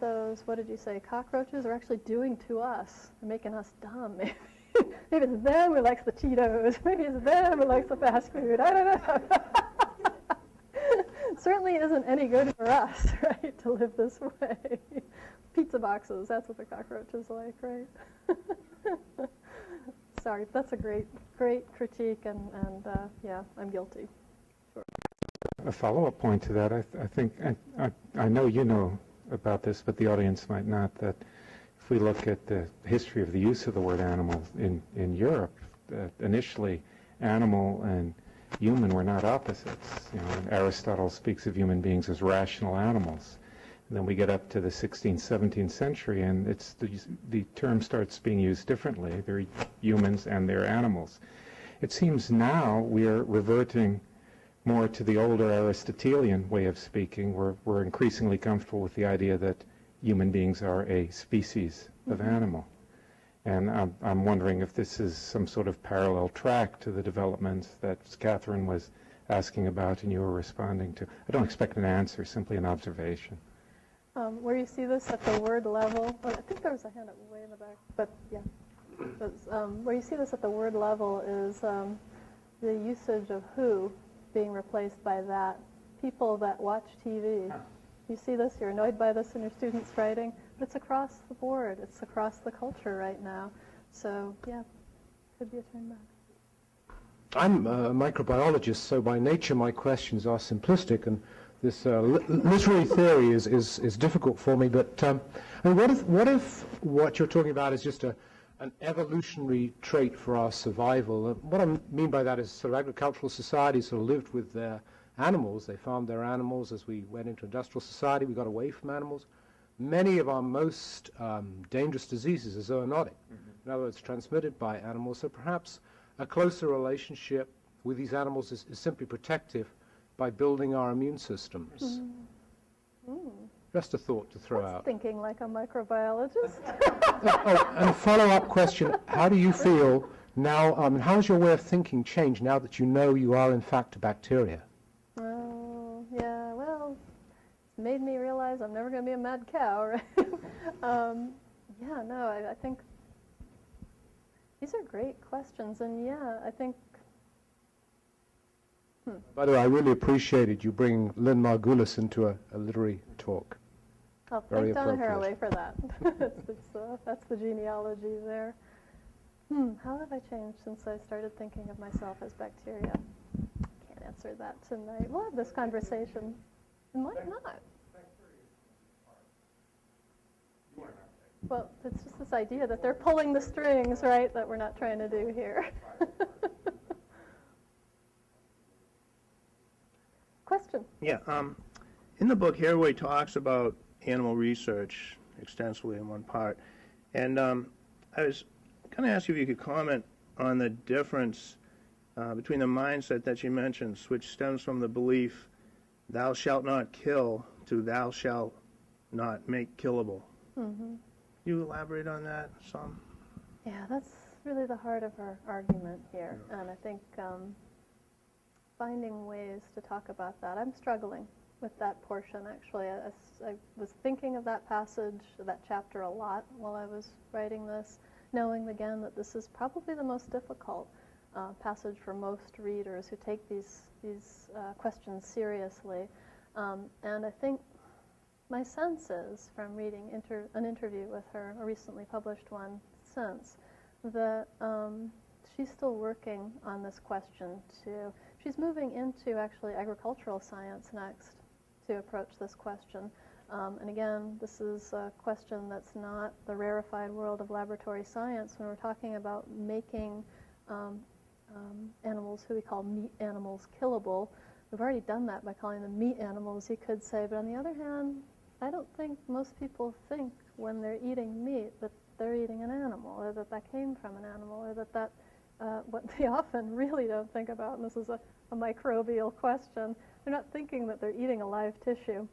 did you say, cockroaches are actually doing to us. They're making us dumb. Maybe it's them who likes the Cheetos. Maybe it's them who likes the fast food. I don't know. Certainly isn't any good for us, right, to live this way. Pizza boxes, that's what the cockroaches like, right? Sorry, but that's a great critique, and yeah, I'm guilty. Sure. A follow-up point to that, I think, I know you know about this, but the audience might not, that if we look at the history of the use of the word animal in Europe, initially animal and human were not opposites. Aristotle speaks of human beings as rational animals. And then we get up to the 16th, 17th century, and the term starts being used differently. They're humans and they're animals. It seems now we are reverting more to the older Aristotelian way of speaking. We're increasingly comfortable with the idea that human beings are a species of animal. And I'm wondering if this is some sort of parallel track to the developments that Catherine was asking about and you were responding to. I don't expect an answer, simply an observation. Where you see this at the word level, I think there was a hand up way in the back, but yeah. Where you see this at the word level is the usage of who being replaced by that. People that watch TV. You see this, you're annoyed by this in your students' writing, but it's across the board. It's across the culture right now. So yeah, could be a turn back. I'm a microbiologist, so by nature my questions are simplistic, and this literary theory is difficult for me. But I mean, what if what you're talking about is just an evolutionary trait for our survival? What I mean by that is sort of agricultural societies sort of lived with their animals. They farmed their animals. As we went into industrial society, we got away from animals. Many of our most dangerous diseases are zoonotic. In other words, transmitted by animals. So perhaps a closer relationship with these animals is simply protective by building our immune systems. Just a thought to throw out. Thinking like a microbiologist. And a follow-up question, how do you feel now, how has your way of thinking changed now that you know you are in fact a bacteria? Oh, yeah, well, it's made me realize I'm never going to be a mad cow, right? Yeah, no, I think These are great questions, and yeah, I think. By the way, I really appreciated you bringing Lynn Margulis into a literary talk. I'll Very thank Donna appropriate. Haraway for that. That's the genealogy there. How have I changed since I started thinking of myself as bacteria? Can't answer that tonight. We'll have this conversation. It might not. Well, it's just this idea that they're pulling the strings, right, that we're not trying to do here. Question? Yeah. In the book, Haraway talks about animal research extensively in one part. And I was going to ask you if you could comment on the difference between the mindset that she mentions, which stems from the belief, thou shalt not kill, to thou shalt not make killable. Can you elaborate on that some? Yeah, that's really the heart of our argument here. And I think finding ways to talk about that. I'm struggling with that portion, actually. I was thinking of that passage, that chapter a lot while I was writing this, knowing again that this is probably the most difficult passage for most readers who take these questions seriously. And I think my sense is, from reading an interview with her, a recently published one since, that she's still working on this question too. She's moving into actually agricultural science next to approach this question. And again, this is a question that's not the rarefied world of laboratory science. When we're talking about making animals who we call meat animals killable, we've already done that by calling them meat animals, you could say. But on the other hand, I don't think most people think when they're eating meat that they're eating an animal, or that that came from an animal, or that what they often really don't think about, and this is a microbial question, they're not thinking that they're eating a live tissue,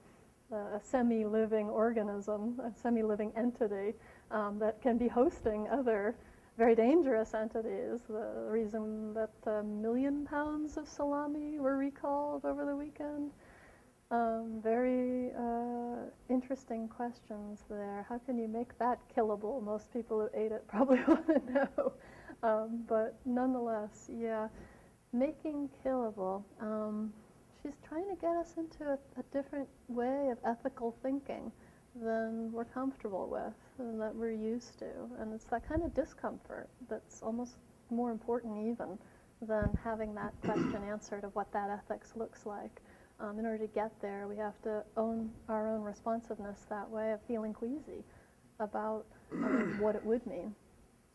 a semi-living organism, a semi-living entity that can be hosting other very dangerous entities. The reason that 1 million pounds of salami were recalled over the weekend. Very interesting questions there. How can you make that killable? Most people who ate it probably want to know. But nonetheless, yeah, making killable. She's trying to get us into a different way of ethical thinking than we're comfortable with and that we're used to. And it's that kind of discomfort that's almost more important even than having that question answered of what that ethics looks like. In order to get there, we have to own our own responsiveness that way of feeling queasy about what it would mean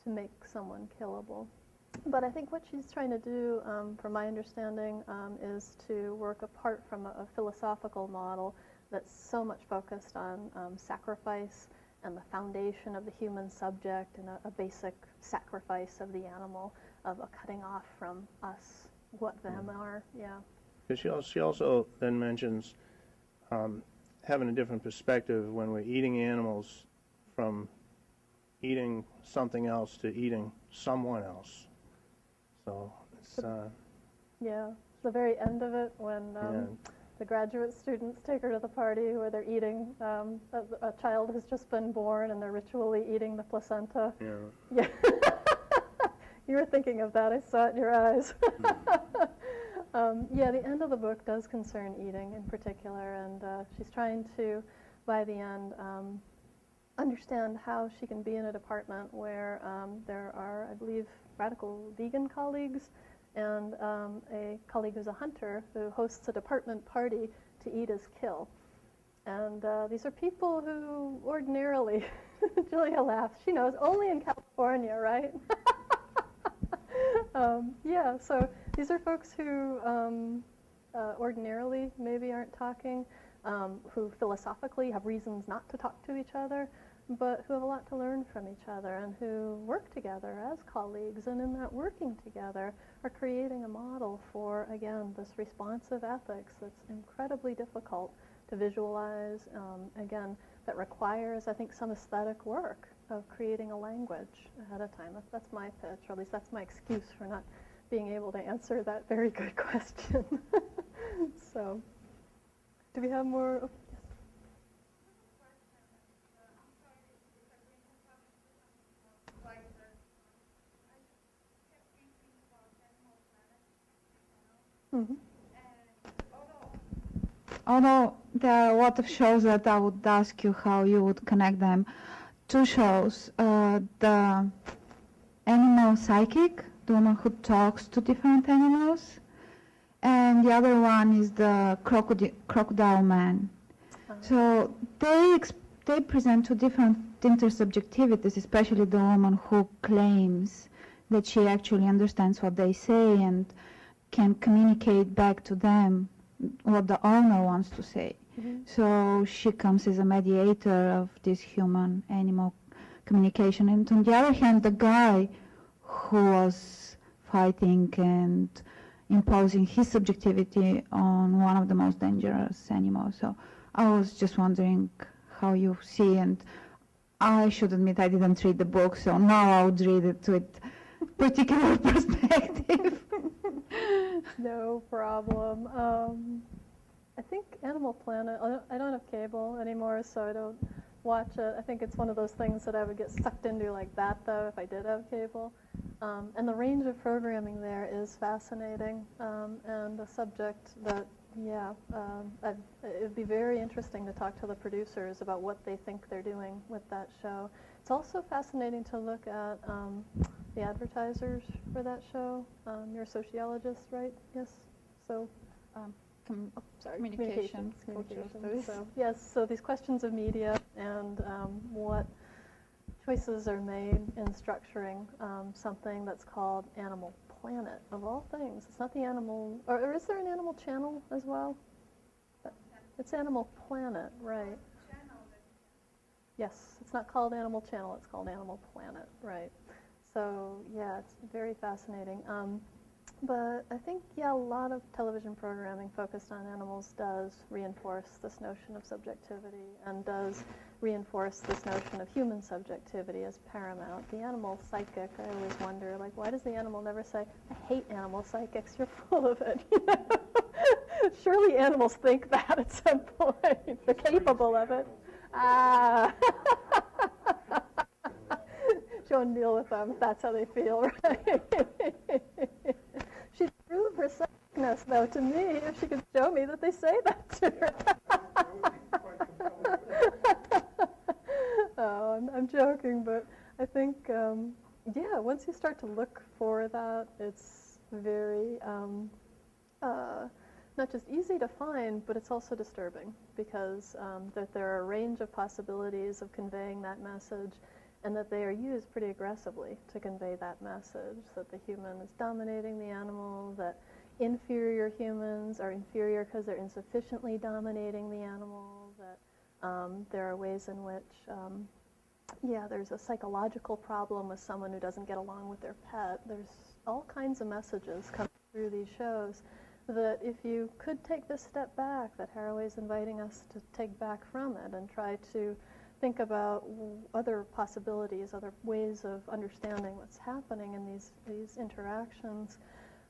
to make someone killable. But I think what she's trying to do, from my understanding, is to work apart from a philosophical model that's so much focused on sacrifice and the foundation of the human subject and a basic sacrifice of the animal, of a cutting off from us what them are, yeah. Because she also then mentions having a different perspective when we're eating animals from eating something else to eating someone else. So it's yeah, the very end of it when the graduate students take her to the party where they're eating, a child has just been born and they're ritually eating the placenta. Yeah. You were thinking of that, I saw it in your eyes. Yeah, the end of the book does concern eating in particular, and she's trying to, by the end, understand how she can be in a department where there are, I believe, radical vegan colleagues and a colleague who's a hunter who hosts a department party to eat as kill. And these are people who ordinarily, Julia laughs, she knows, only in California, right? Yeah, so these are folks who ordinarily maybe aren't talking, who philosophically have reasons not to talk to each other, but who have a lot to learn from each other and who work together as colleagues, and in that working together are creating a model for, again, this responsive ethics that's incredibly difficult to visualize, again, that requires, I think, some aesthetic work of creating a language ahead of time. That's my pitch, or at least that's my excuse for not being able to answer that very good question. So, do we have more? Oh, yes. Mm-hmm. Although there are a lot of shows that I would ask you how you would connect them. Two shows, the Animal Psychic, the woman who talks to different animals, and the other one is the Crocodile Man. So they present two different intersubjectivities, especially the woman who claims that she actually understands what they say and can communicate back to them what the owner wants to say. Mm-hmm. So she comes as a mediator of this human-animal communication. And on the other hand, the guy who was fighting and imposing his subjectivity on one of the most dangerous animals. So I was just wondering how you see, and I should admit I didn't read the book, so now I would read it with particular perspective. No problem. I think Animal Planet, I don't have cable anymore, so I don't watch it. I think it's one of those things that I would get sucked into like that, though, if I did have cable. And the range of programming there is fascinating, and a subject that, it would be very interesting to talk to the producers about what they think they're doing with that show. It's also fascinating to look at the advertisers for that show. You're a sociologist, right? Yes? So, Communications. So, yes, so these questions of media and what choices are made in structuring something that's called Animal Planet, of all things. It's not the Animal, or is there an Animal Channel as well? It's Animal Planet, right? Yes, it's not called Animal Channel, it's called Animal Planet, right? So, yeah, it's very fascinating. But I think, a lot of television programming focused on animals does reinforce this notion of subjectivity and does reinforce this notion of human subjectivity as paramount. The animal psychic, I always wonder, like, why does the animal never say, I hate animal psychics, you're full of it? Surely animals think that at some point. They're capable of it. Don't deal with them if that's how they feel, right? She'd prove her psychicness, though, to me, if she could show me that they say that to her. Oh, I'm joking, but I think, once you start to look for that, it's very, not just easy to find, but it's also disturbing, because that there are a range of possibilities of conveying that message, and that they are used pretty aggressively to convey that message, that the human is dominating the animal, that inferior humans are inferior because they're insufficiently dominating the animal, that there are ways in which, there's a psychological problem with someone who doesn't get along with their pet. There's all kinds of messages coming through these shows that if you could take this step back, that Haraway's inviting us to take back from it and try to think about other possibilities, other ways of understanding what's happening in these interactions,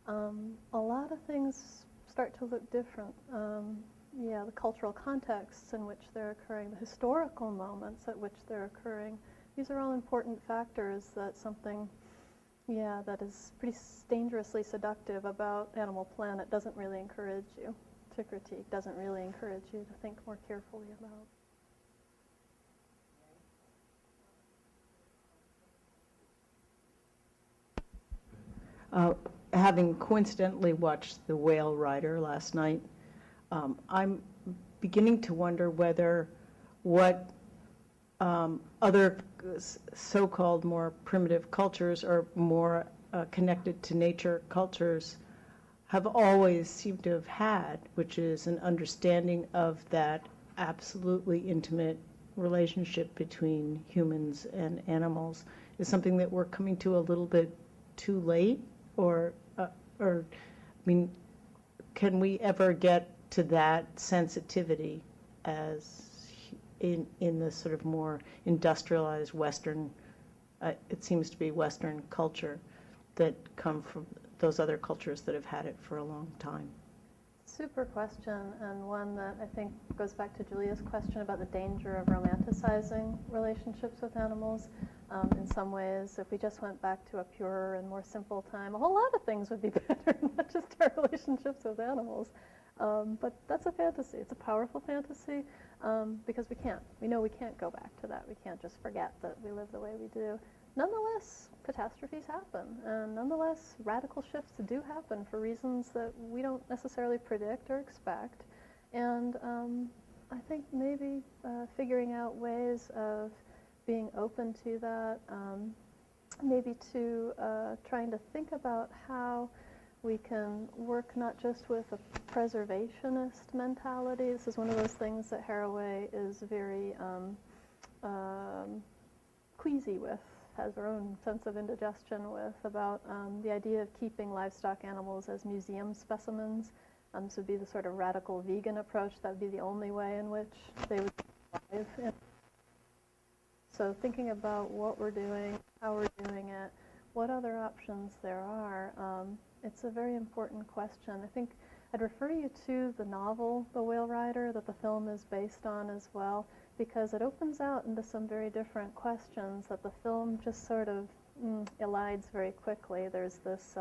a lot of things start to look different. The cultural contexts in which they're occurring, the historical moments at which they're occurring, these are all important factors that something, that is pretty dangerously seductive about Animal Planet doesn't really encourage you to critique, doesn't really encourage you to think more carefully about. Having coincidentally watched The Whale Rider last night, I'm beginning to wonder whether what other so-called more primitive cultures or more connected to nature cultures have always seemed to have had, which is an understanding of that absolutely intimate relationship between humans and animals, is something that we're coming to a little bit too late, or can we ever get to that sensitivity as in the sort of more industrialized Western, it seems to be Western culture, that come from those other cultures that have had it for a long time? Super question, and one that I think goes back to Julia's question about the danger of romanticizing relationships with animals. in some ways. If we just went back to a purer and more simple time, a whole lot of things would be better, not just our relationships with animals. But that's a fantasy. It's a powerful fantasy because we know we can't go back to that. We can't just forget that we live the way we do. Nonetheless, catastrophes happen, and nonetheless, radical shifts do happen for reasons that we don't necessarily predict or expect. And I think maybe figuring out ways of being open to that, maybe to trying to think about how we can work not just with a preservationist mentality. This is one of those things that Haraway is very queasy with, has her own sense of indigestion with, about the idea of keeping livestock animals as museum specimens. This would be the sort of radical vegan approach. That would be the only way in which they would survive. So thinking about what we're doing, how we're doing it, what other options there are, it's a very important question. I think I'd refer you to the novel, The Whale Rider, that the film is based on as well, because it opens out into some very different questions that the film just sort of elides very quickly. There's this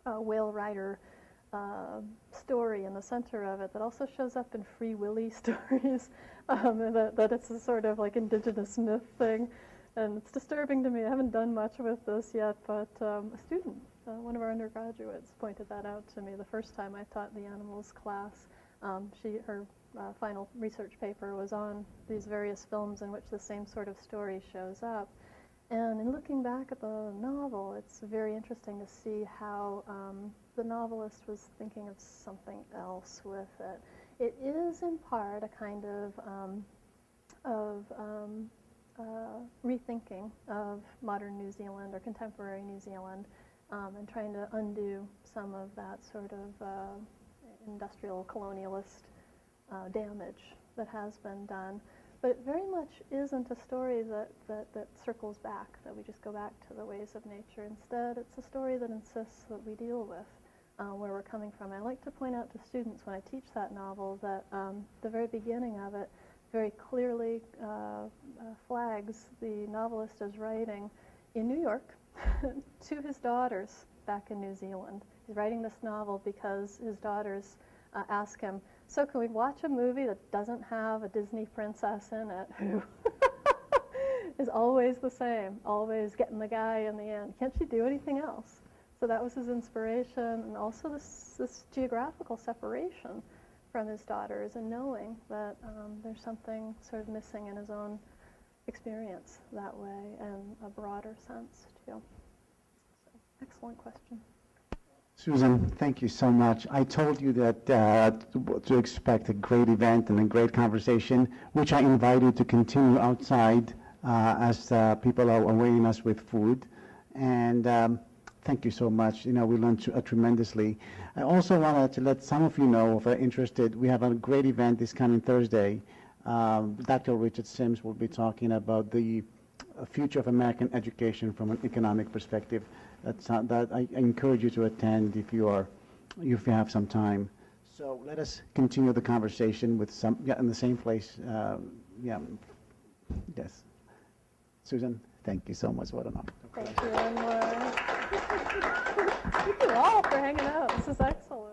whale rider story in the center of it that also shows up in Free Willy stories, that it's a sort of like indigenous myth thing. And it's disturbing to me. I haven't done much with this yet, but a student, one of our undergraduates, pointed that out to me the first time I taught the animals class. Her final research paper was on these various films in which the same sort of story shows up. And in looking back at the novel, it's very interesting to see how the novelist was thinking of something else with it. It is in part a kind of rethinking of modern New Zealand or contemporary New Zealand, and trying to undo some of that sort of industrial colonialist damage that has been done. But it very much isn't a story that circles back, that we just go back to the ways of nature. Instead, it's a story that insists that we deal with where we're coming from. I like to point out to students when I teach that novel that the very beginning of it very clearly flags the novelist as writing in New York to his daughters back in New Zealand. He's writing this novel because his daughters ask him, so can we watch a movie that doesn't have a Disney princess in it who is always the same, always getting the guy in the end? Can't she do anything else? So that was his inspiration, and also this geographical separation from his daughters, and knowing that there's something sort of missing in his own experience that way, and a broader sense too. So, excellent question. Susan, thank you so much. I told you that to expect a great event and a great conversation, which I invite you to continue outside as people are awaiting us with food. And thank you so much. You know, we learned tremendously. I also wanted to let some of you know, if you're interested, we have a great event this coming Thursday. Dr. Richard Sims will be talking about the future of American education from an economic perspective. That I encourage you to attend if you have some time. So let us continue the conversation with in the same place. Yes. Susan, thank you so much. What an honor. Thank you, Anwar. Thank you all for hanging out. This is excellent.